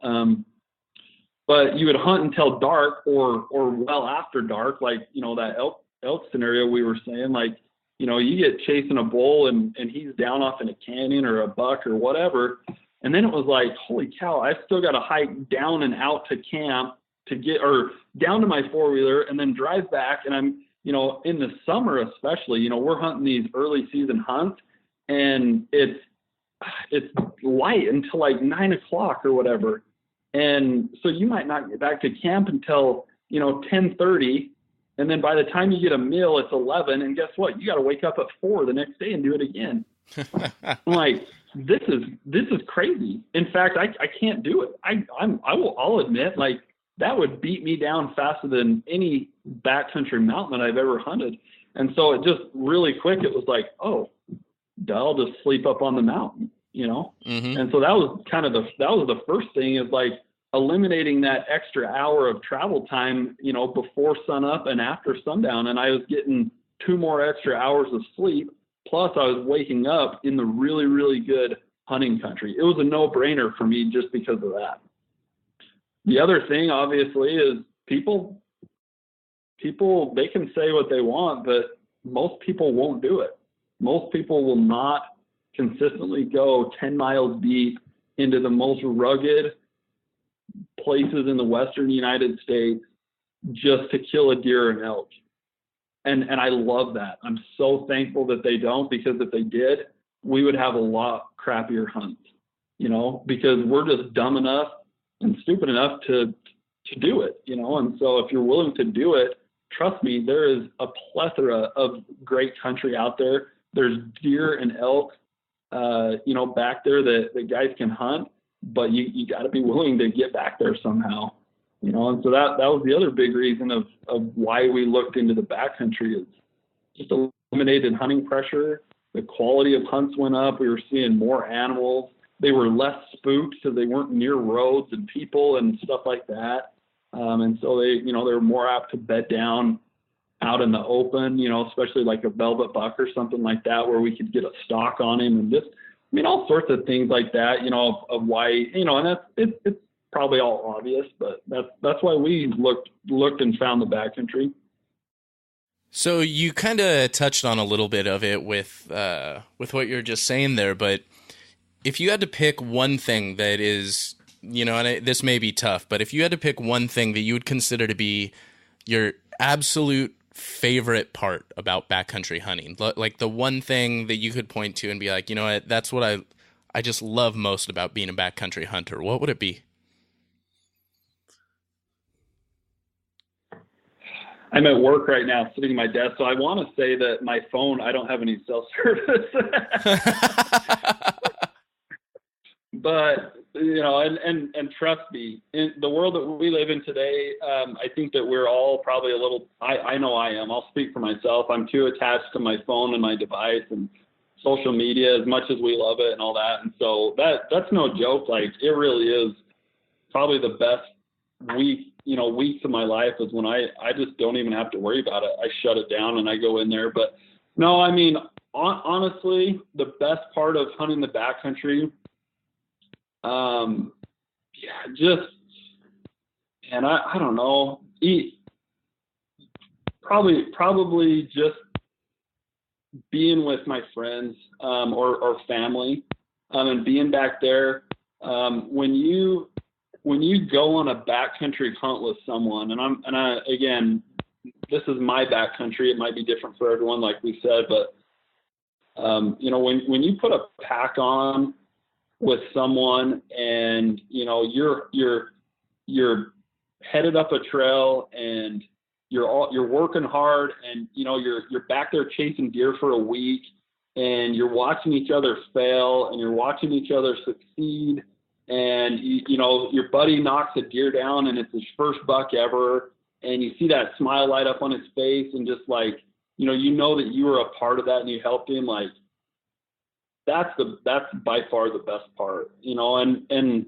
But you would hunt until dark or well after dark, like, that elk scenario we were saying, like, you get chasing a bull and he's down off in a canyon, or a buck or whatever. And then it was like, holy cow, I still got to hike down and out to camp to get, or down to my four-wheeler and then drive back. And I'm, in the summer especially, we're hunting these early season hunts, and it's light until like 9 o'clock or whatever. And so you might not get back to camp until, 10:30. And then by the time you get a meal, it's 11. And guess what? You got to wake up at 4 the next day and do it again. I'm like, this is crazy. In fact, I can't do it. I'll admit, like, that would beat me down faster than any backcountry mountain that I've ever hunted. And so it just really quick, it was like, oh, I'll just sleep up on the mountain, Mm-hmm. And so that was the first thing, is like eliminating that extra hour of travel time, before sunup and after sundown. And I was getting 2 more extra hours of sleep. Plus I was waking up in the really, really good hunting country. It was a no-brainer for me just because of that. The other thing, obviously, is people, they can say what they want, but most people won't do it. Most people will not consistently go 10 miles deep into the most rugged places in the western United States just to kill a deer or an elk. And I love that. I'm so thankful that they don't, because if they did, we would have a lot crappier hunts, because we're just dumb enough and stupid enough to do it, And so if you're willing to do it, trust me, there is a plethora of great country out there. There's deer and elk, back there that guys can hunt, but you got to be willing to get back there somehow, And so that was the other big reason of why we looked into the backcountry, is just eliminated hunting pressure. The quality of hunts went up. We were seeing more animals. They were less spooked because they weren't near roads and people and stuff like that. And so they were more apt to bed down out in the open, especially like a velvet buck or something like that, where we could get a stalk on him, and just, all sorts of things like that, of why, and it's probably all obvious, but that's why we looked and found the backcountry. So you kind of touched on a little bit of it with what you're just saying there, but if you had to pick one thing that is, and this may be tough, but if you had to pick one thing that you would consider to be your absolute favorite part about backcountry hunting? Like the one thing that you could point to and be like, you know what, that's what I just love most about being a backcountry hunter. What would it be? I'm at work right now, sitting at my desk, so I want to say that my phone, I don't have any cell service. But, and trust me, in the world that we live in today, I think that we're all probably a little, I know I am, I'll speak for myself. I'm too attached to my phone and my device and social media as much as we love it and all that. And so that's no joke. Like, it really is probably the best weeks of my life is when I just don't even have to worry about it. I shut it down and I go in there. But no, I mean, honestly, the best part of hunting the backcountry, I don't know, probably just being with my friends, or family, and being back there. When you go on a backcountry hunt with someone, and I again, this is my backcountry. It might be different for everyone, like we said, but when you put a pack on with someone, and you're headed up a trail, and you're working hard, and you're back there chasing deer for a week, and you're watching each other fail, and you're watching each other succeed. And your buddy knocks a deer down and it's his first buck ever, and you see that smile light up on his face, and just like that you were a part of that and you helped him. Like, that's by far the best part, and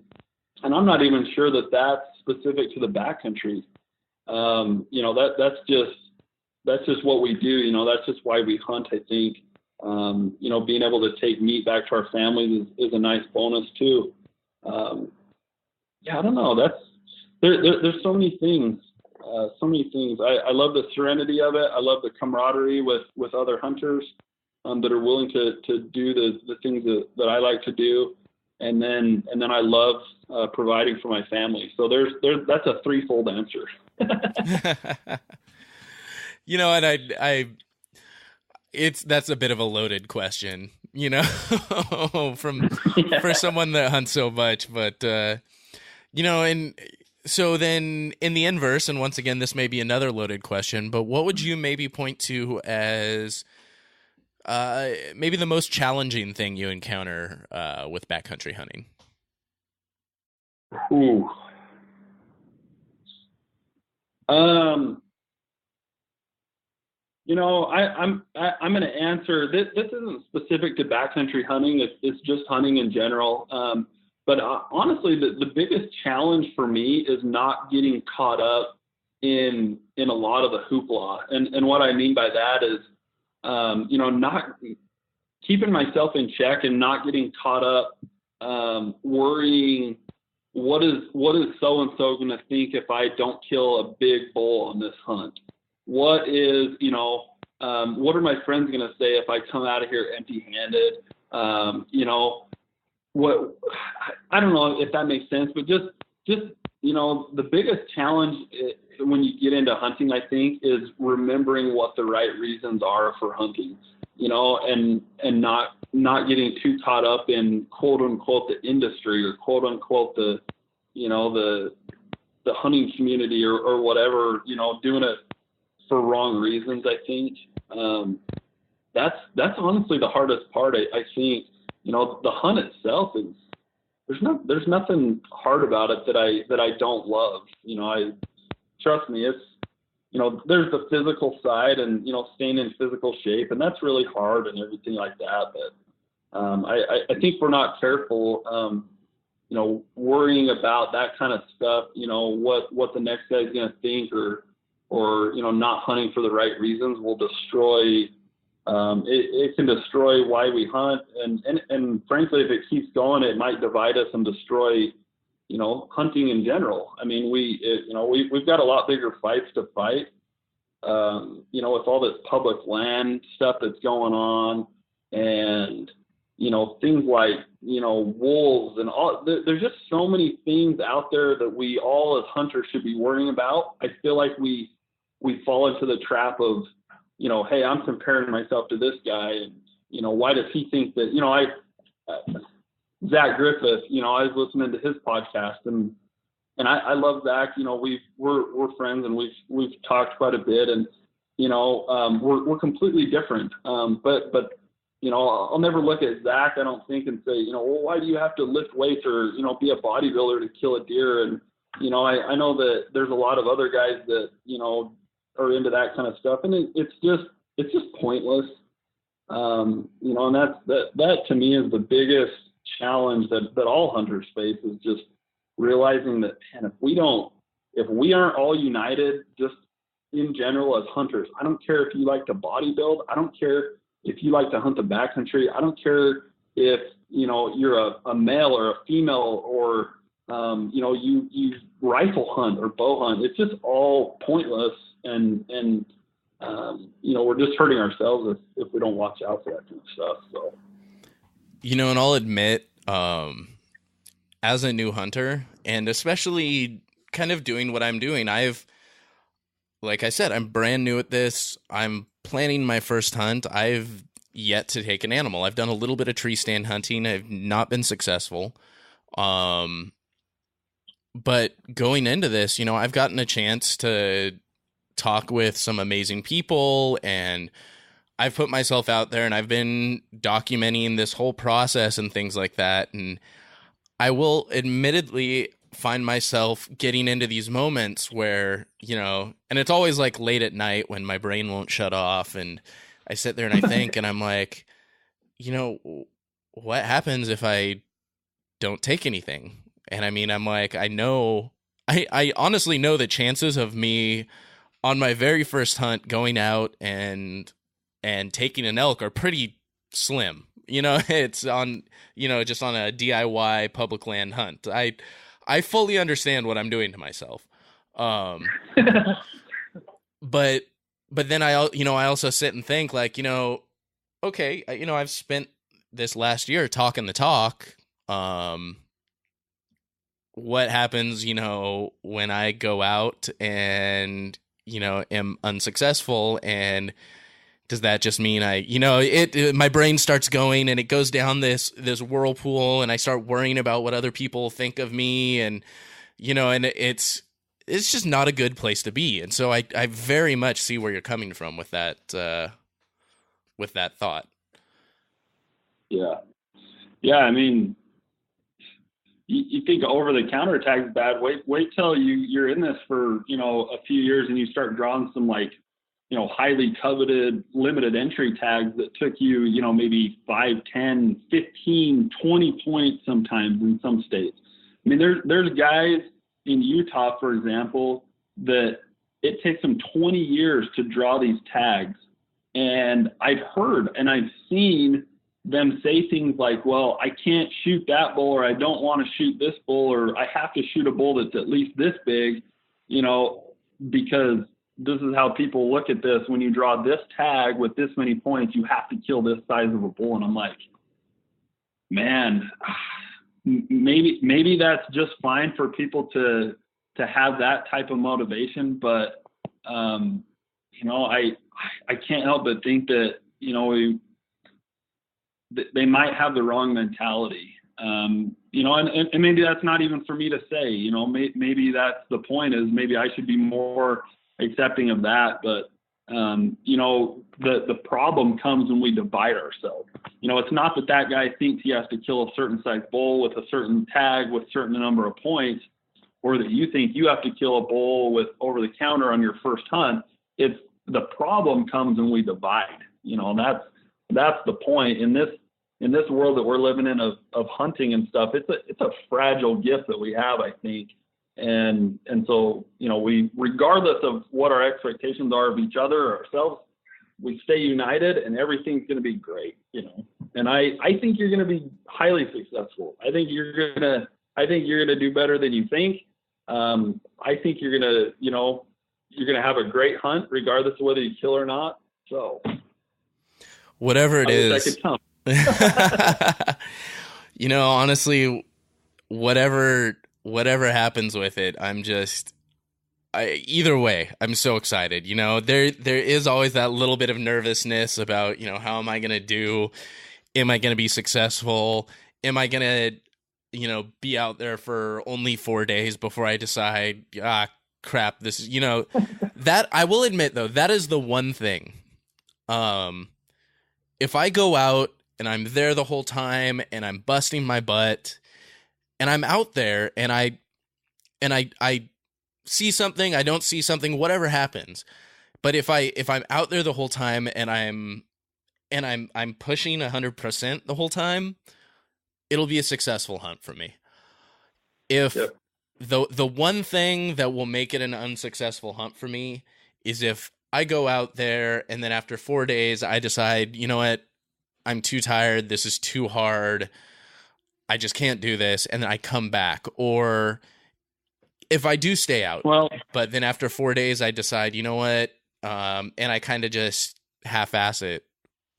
I'm not even sure that that's specific to the backcountry. That's just what we do. That's just why we hunt, I think. Being able to take meat back to our families is a nice bonus too. I don't know. There's so many things. I love the serenity of it. I love the camaraderie with other hunters that are willing to do the things that I like to do, and then I love providing for my family. So that's a threefold answer. And that's a bit of a loaded question, for someone that hunts so much, but and so then in the inverse, and once again, this may be another loaded question, but what would you maybe point to as maybe the most challenging thing you encounter with backcountry hunting? Ooh. I'm going to answer this. This isn't specific to backcountry hunting. It's just hunting in general. But honestly, the biggest challenge for me is not getting caught up in a lot of the hoopla. And what I mean by that is, not keeping myself in check and not getting caught up, worrying what is so-and-so going to think if I don't kill a big bull on this hunt? What is, what are my friends going to say if I come out of here empty-handed? I don't know if that makes sense, but just the biggest challenge when you get into hunting, I think, is remembering what the right reasons are for hunting, and not getting too caught up in quote unquote the industry or quote unquote the hunting community or whatever, doing it for wrong reasons. I think that's honestly the hardest part. I think the hunt itself is there's nothing hard about it that I don't love. Trust me, it's there's the physical side and staying in physical shape, and that's really hard and everything like that. But I think we're not careful, worrying about that kind of stuff. What the next guy's going to think or not hunting for the right reasons will destroy. It can destroy why we hunt, and frankly, if it keeps going, it might divide us and destroy, hunting in general. I mean, we've got a lot bigger fights to fight, with all this public land stuff that's going on, and things like wolves and all. There's just so many things out there that we all as hunters should be worrying about. I feel like we we fall into the trap of, hey, I'm comparing myself to this guy, and why does he think that? Zach Griffith, I was listening to his podcast, and I love Zach. We're friends, and we've talked quite a bit, and we're completely different. But I'll never look at Zach, I don't think, and say, well, why do you have to lift weights or be a bodybuilder to kill a deer? And I know that there's a lot of other guys that are into that kind of stuff, and it's just pointless. And that to me is the biggest challenge that all hunters face, is just realizing that, man, if we aren't all united just in general as hunters, I don't care if you like to bodybuild, I don't care if you like to hunt the backcountry, I don't care if you're a male or a female, or you rifle hunt or bow hunt. It's just all pointless, and we're just hurting ourselves if we don't watch out for that kind of stuff. So, and I'll admit, as a new hunter, and especially kind of doing what I'm doing, like I said, I'm brand new at this. I'm planning my first hunt. I've yet to take an animal. I've done a little bit of tree stand hunting. I've not been successful. But going into this, I've gotten a chance to talk with some amazing people, and I've put myself out there, and I've been documenting this whole process and things like that. And I will admittedly find myself getting into these moments where, and it's always like late at night when my brain won't shut off, and I sit there and I think, and I'm like, what happens if I don't take anything? And I mean, I'm like, I honestly know the chances of me on my very first hunt going out and taking an elk are pretty slim. It's on, just on a DIY public land hunt. I fully understand what I'm doing to myself. But then I also sit and think, like, okay, I've spent this last year talking the talk. What happens, when I go out and, am unsuccessful, and does that just mean my brain starts going and it goes down this whirlpool, and I start worrying about what other people think of me, and and it's just not a good place to be. And so I very much see where you're coming from with that thought. Yeah. I mean, you think over the counter tag is bad. Wait till you're in this for, a few years, and you start drawing some, like, highly coveted limited entry tags that took you, maybe 5, 10, 15, 20 points sometimes in some states. I mean, there's guys in Utah, for example, that it takes them 20 years to draw these tags. And I've heard and I've seen them say things like, well, I can't shoot that bull, or I don't want to shoot this bull, or I have to shoot a bull that's at least this big, because this is how people look at this. When you draw this tag with this many points, you have to kill this size of a bull. And I'm like, man, maybe that's just fine for people to have that type of motivation. But, I can't help but think that, they might have the wrong mentality. And maybe that's not even for me to say, maybe that's the point, is maybe I should be more accepting of that. But, the problem comes when we divide ourselves. It's not that guy thinks he has to kill a certain size bull with a certain tag with a certain number of points, or that you think you have to kill a bull with over the counter on your first hunt. It's the problem comes when we divide, and that's the point in this world that we're living in of hunting and stuff. It's a fragile gift that we have, I think. And so, we, regardless of what our expectations are of each other or ourselves, we stay united and everything's going to be great, and I think you're going to be highly successful. I think you're going to do better than you think. I think you're going to have a great hunt regardless of whether you kill or not. So whatever it is, honestly, whatever happens with it, either way, I'm so excited. There is always that little bit of nervousness about, how am I going to do? Am I going to be successful? Am I going to, be out there for only 4 days before I decide, crap, this is, that I will admit though, that is the one thing. If I go out and I'm there the whole time and I'm busting my butt and I'm out there and I see something, I don't see something, whatever happens. But if I'm out there the whole time and I'm pushing 100% the whole time, it'll be a successful hunt for me. If the one thing that will make it an unsuccessful hunt for me is if I go out there and then after 4 days I decide, you know what, I'm too tired, this is too hard, I just can't do this, and then I come back. Or if I do stay out, but then after 4 days I decide, you know what, and I kind of just half-ass it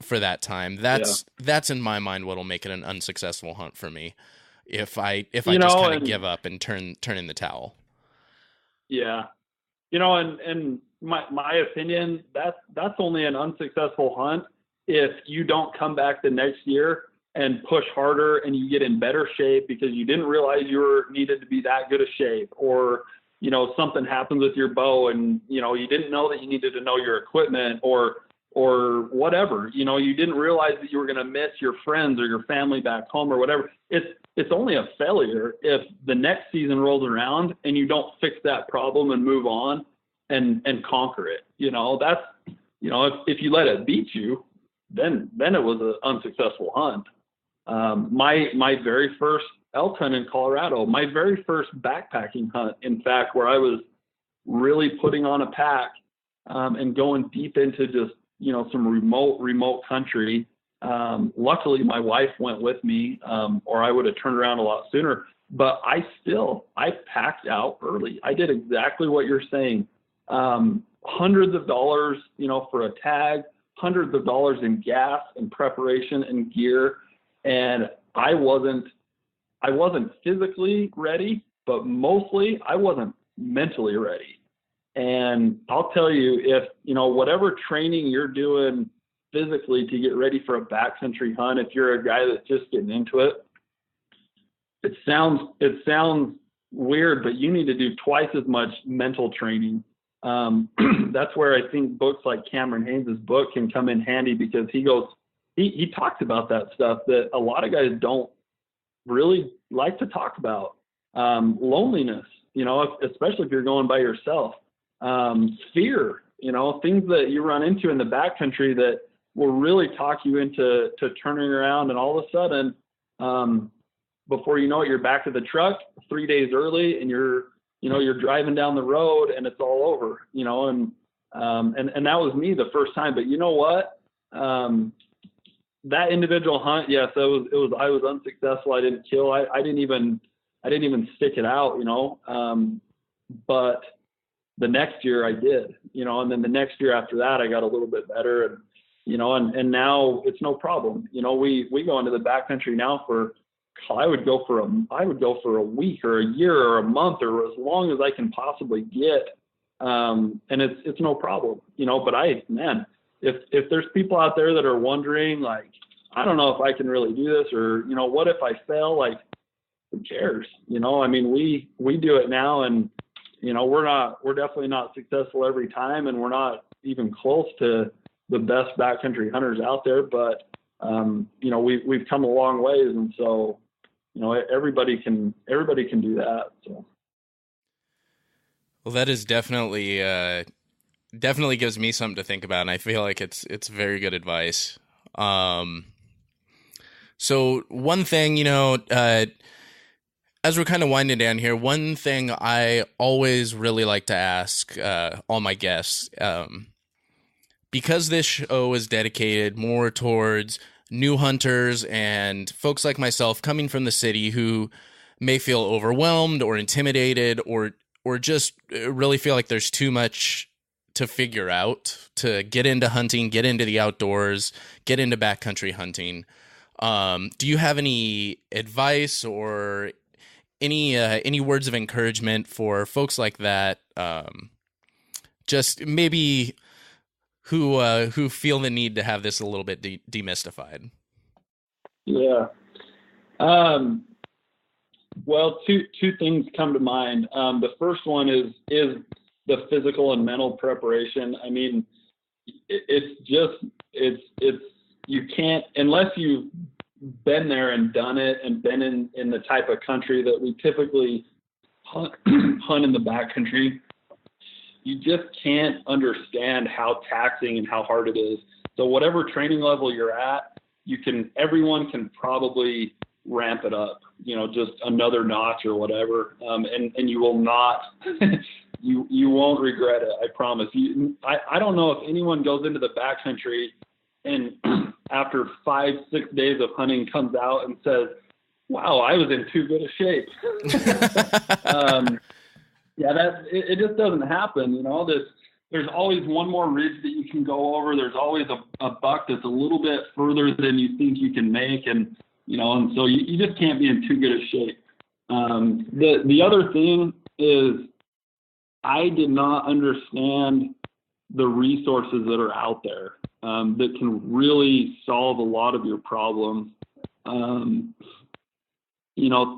for that time. That's in my mind what'll make it an unsuccessful hunt for me. If I just kind of give up and turn in the towel. Yeah, and my opinion, that's only an unsuccessful hunt if you don't come back the next year and push harder and you get in better shape because you didn't realize you needed to be that good a shape, or something happens with your bow and you didn't know that you needed to know your equipment, or whatever, you didn't realize that you were going to miss your friends or your family back home or whatever. It's only a failure if the next season rolls around and you don't fix that problem and move on and conquer it. That's, if you let it beat you, then it was an unsuccessful hunt. My very first elk hunt in Colorado, my very first backpacking hunt, in fact, where I was really putting on a pack and going deep into just, some remote country. Luckily my wife went with me, or I would have turned around a lot sooner, but I packed out early. I did exactly what you're saying. Hundreds of dollars, for a tag, hundreds of dollars in gas and preparation and gear. And I wasn't physically ready, but mostly I wasn't mentally ready. And I'll tell you, if, whatever training you're doing physically to get ready for a backcountry hunt, if you're a guy that's just getting into it, it sounds weird, but you need to do twice as much mental training. That's where I think books like Cameron Haynes' book can come in handy, because he talks about that stuff that a lot of guys don't really like to talk about. Loneliness, especially if you're going by yourself. Fear, things that you run into in the backcountry that will really talk you into turning around, and all of a sudden, before you know it, you're back to the truck 3 days early, and you're driving down the road and it's all over, and that was me the first time. But you know what? That individual hunt, yes, I was unsuccessful. I didn't kill. I didn't even stick it out, but the next year I did, and then the next year after that, I got a little bit better, and now it's no problem. We go into the backcountry now I would go for a week or a year or a month, or as long as I can possibly get. And it's no problem, but if there's people out there that are wondering, like, I don't know if I can really do this, or, what if I fail? Like, who cares? We do it now, and, we're definitely not successful every time, and we're not even close to the best backcountry hunters out there, but, we've come a long ways. And so, everybody can do that. So. Well, that is definitely gives me something to think about, and I feel like it's very good advice. So one thing, as we're kind of winding down here, one thing I always really like to ask all my guests, because this show is dedicated more towards new hunters and folks like myself coming from the city who may feel overwhelmed or intimidated, or just really feel like there's too much to figure out to get into hunting, get into the outdoors, get into backcountry hunting. Do you have any advice or any words of encouragement for folks like that, just maybe who feel the need to have this a little bit demystified? Yeah. Well, two things come to mind. The first one is the physical and mental preparation. I mean, it's you can't, unless you've been there and done it and been in the type of country that we typically hunt in the backcountry, you just can't understand how taxing and how hard it is. So whatever training level you're at, everyone can probably ramp it up, just another notch or whatever. And you will not, you won't regret it. I promise you. I don't know if anyone goes into the backcountry and after 5-6 days of hunting comes out and says, wow, I was in too good a shape. It just doesn't happen. There's always one more ridge that you can go over. There's always a buck that's a little bit further than you think you can make. And so you just can't be in too good a shape. The other thing is I did not understand the resources that are out there that can really solve a lot of your problems.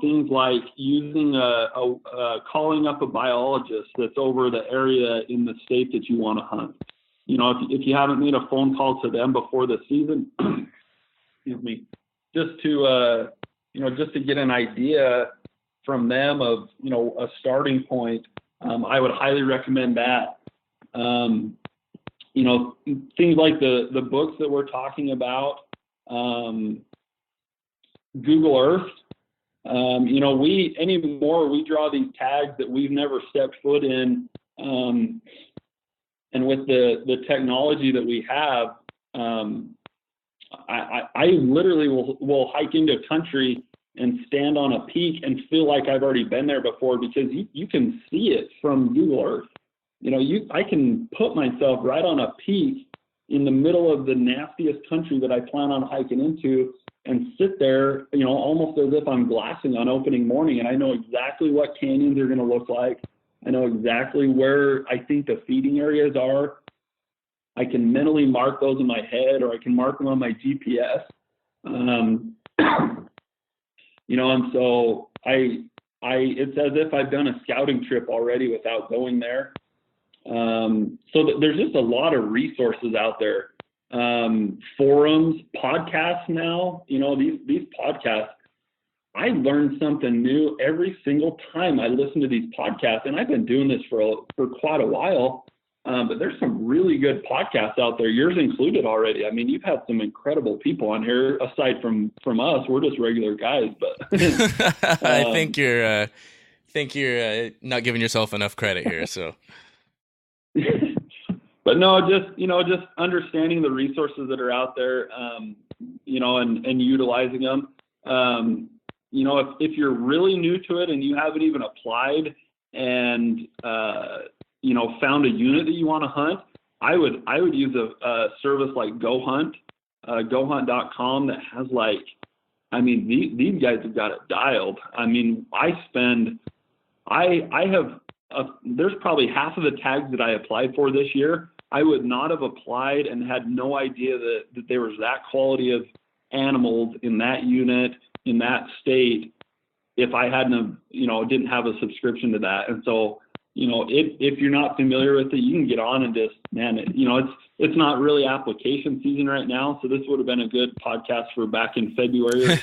Things like using calling up a biologist that's over the area in the state that you want to hunt. If you haven't made a phone call to them before the season, excuse me, just to get an idea from them of, a starting point, I would highly recommend that. Things like the books that we're talking about, Google Earth. We draw these tags that we've never stepped foot in. And with the technology that we have, I literally will hike into country and stand on a peak and feel like I've already been there before, because you can see it from Google Earth. I can put myself right on a peak in the middle of the nastiest country that I plan on hiking into and sit there, almost as if I'm glassing on opening morning, and I know exactly what canyons are going to look like. I know exactly where I think the feeding areas are. I can mentally mark those in my head, or I can mark them on my GPS. And so it's as if I've done a scouting trip already without going there. There's just a lot of resources out there. Forums, podcasts now, these podcasts, I learn something new every single time I listen to these podcasts, and I've been doing this for quite a while. But there's some really good podcasts out there, yours included already. I mean, you've had some incredible people on here aside from us. We're just regular guys, but I think you're not giving yourself enough credit here. So, but no, just understanding the resources that are out there, and utilizing them. If you're really new to it and you haven't even applied and, found a unit that you want to hunt, I would use a service like GoHunt, GoHunt.com, that has these guys have got it dialed. I mean, there's probably half of the tags that I applied for this year. I would not have applied and had no idea that there was that quality of animals in that unit, in that state, if I hadn't didn't have a subscription to that. And so, if you're not familiar with it, you can get on and just, it's not really application season right now. So this would have been a good podcast for back in February.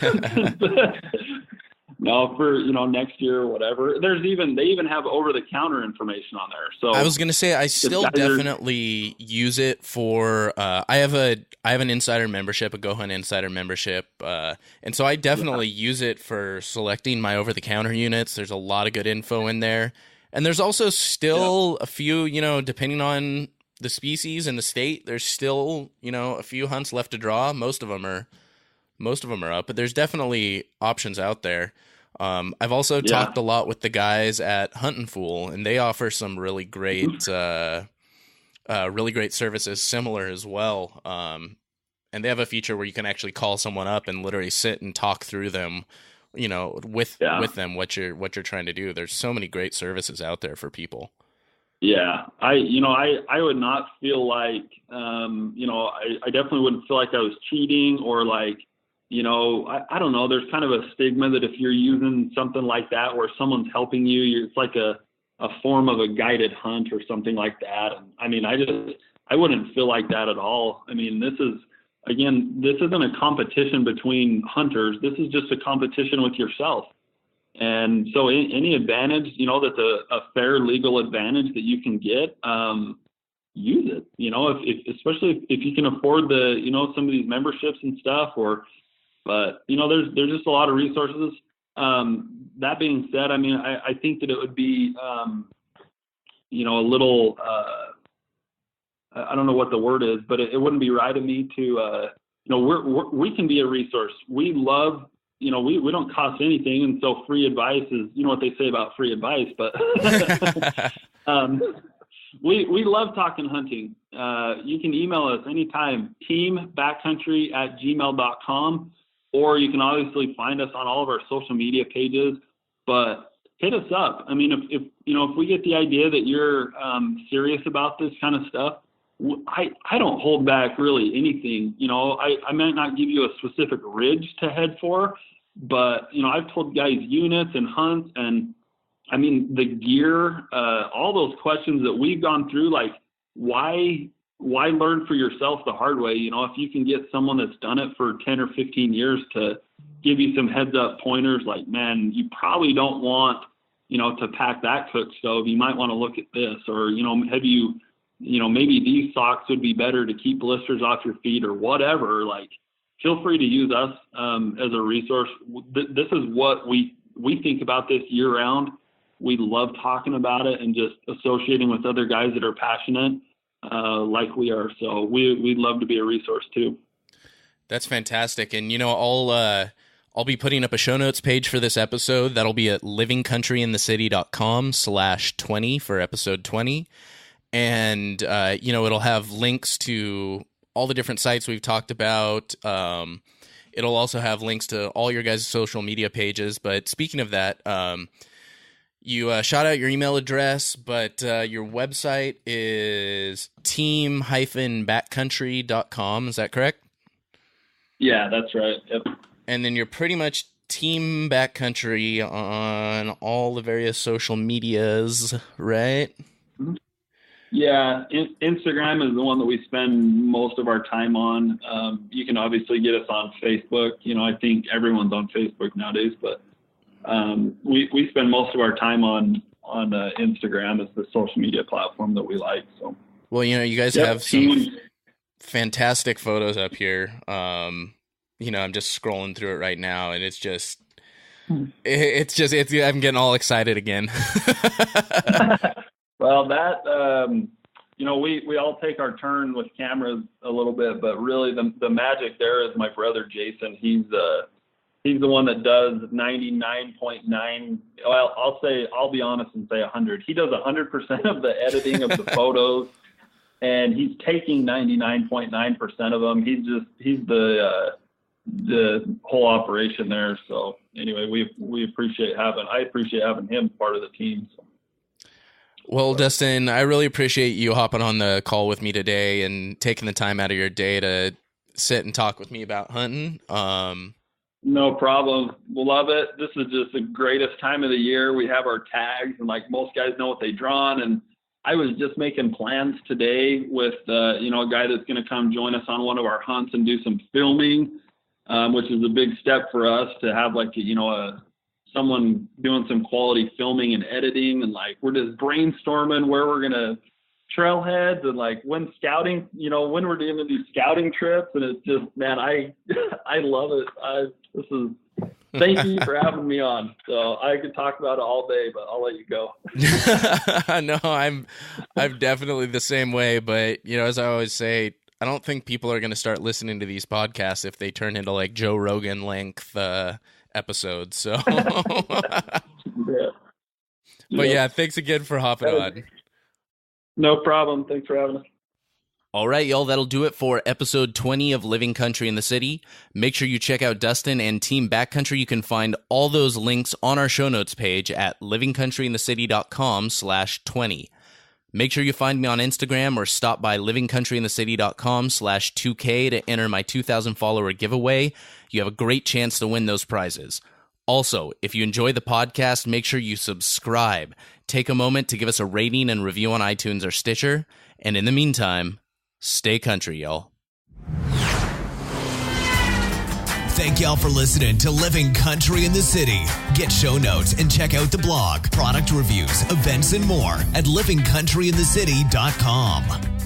No, for, next year or whatever. They even have over-the-counter information on there. So I was going to say, I still definitely use it for, I have an insider membership, a GoHunt insider membership. And so I definitely use it for selecting my over-the-counter units. There's a lot of good info in there. And there's also still a few, depending on the species and the state, there's still, a few hunts left to draw. Most of them are up, but there's definitely options out there. I've also talked a lot with the guys at Hunt and Fool, and they offer some really great services similar as well. And they have a feature where you can actually call someone up and literally sit and talk through them, with them what you're trying to do. There's so many great services out there for people. Yeah, I would not feel like, I definitely wouldn't feel like I was cheating or like, I don't know. There's kind of a stigma that if you're using something like that where someone's helping you, it's like a form of a guided hunt or something like that. And I mean, I wouldn't feel like that at all. I mean, this isn't a competition between hunters. This is just a competition with yourself. And so any advantage, that's a fair legal advantage that you can get, use it, if especially if you can afford some of these memberships and stuff, but there's just a lot of resources. That being said, I mean, I think that it would be, a little, I don't know what the word is, but it wouldn't be right of me to, we can be a resource. We love, we don't cost anything. And so free advice is, what they say about free advice, but we love talking hunting. You can email us anytime, teambackcountry@gmail.com, or you can obviously find us on all of our social media pages, but hit us up. I mean, if we get the idea that you're serious about this kind of stuff, I don't hold back really anything. I might not give you a specific ridge to head for, but, I've told guys units and hunts, and I mean, the gear, all those questions that we've gone through, like why learn for yourself the hard way? If you can get someone that's done it for 10 or 15 years to give you some heads up pointers, like, man, you probably don't want, to pack that cook stove. You might want to look at this, or, maybe these socks would be better to keep blisters off your feet or whatever. Like, feel free to use us as a resource. This is what we think about this year round. We love talking about it and just associating with other guys that are passionate like we are. So we'd love to be a resource too. That's fantastic. And, I'll be putting up a show notes page for this episode. That'll be at livingcountryinthecity.com/20 for episode 20. And, it'll have links to all the different sites we've talked about. It'll also have links to all your guys' social media pages. But speaking of that, you shot out your email address, but your website is team-backcountry.com. Is that correct? Yeah, that's right. Yep. And then you're pretty much Team Backcountry on all the various social medias, right? Yeah, Instagram is the one that we spend most of our time on. You can obviously get us on Facebook. I think everyone's on Facebook nowadays, but we spend most of our time on Instagram as the social media platform that we like. So, well, you guys have some fantastic photos up here. I'm just scrolling through it right now, and it's I'm getting all excited again. Well, that, we all take our turn with cameras a little bit, but really the magic there is my brother, Jason. He's the one that does 99.9. Well, I'll be honest and say 100. He does 100% of the editing of the photos, and he's taking 99.9% of them. He's the whole operation there. So anyway, I appreciate having him part of the team. So. Well, Dustin, I really appreciate you hopping on the call with me today and taking the time out of your day to sit and talk with me about hunting. No problem. We'll love it. This is just the greatest time of the year. We have our tags, and like most guys know what they drawn. And I was just making plans today with, a guy that's going to come join us on one of our hunts and do some filming, which is a big step for us to have someone doing some quality filming and editing. And like, we're just brainstorming where we're going to trailheads and like when scouting, when we're doing these scouting trips. And it's just, man, I love it. Thank you for having me on. So I could talk about it all day, but I'll let you go. No, I'm definitely the same way. But, as I always say, I don't think people are going to start listening to these podcasts if they turn into like Joe Rogan length episodes. So, yeah. But yeah, thanks again for hopping on. No problem. Thanks for having us. All right, y'all, that'll do it for episode 20 of Living Country in the City. Make sure you check out Dustin and Team Backcountry. You can find all those links on our show notes page at livingcountryinthecity.com/20. Make sure you find me on Instagram or stop by livingcountryinthecity.com/2K to enter my 2,000 follower giveaway. You have a great chance to win those prizes. Also, if you enjoy the podcast, make sure you subscribe. Take a moment to give us a rating and review on iTunes or Stitcher. And in the meantime, stay country, y'all. Thank y'all for listening to Living Country in the City. Get show notes and check out the blog, product reviews, events, and more at livingcountryinthecity.com.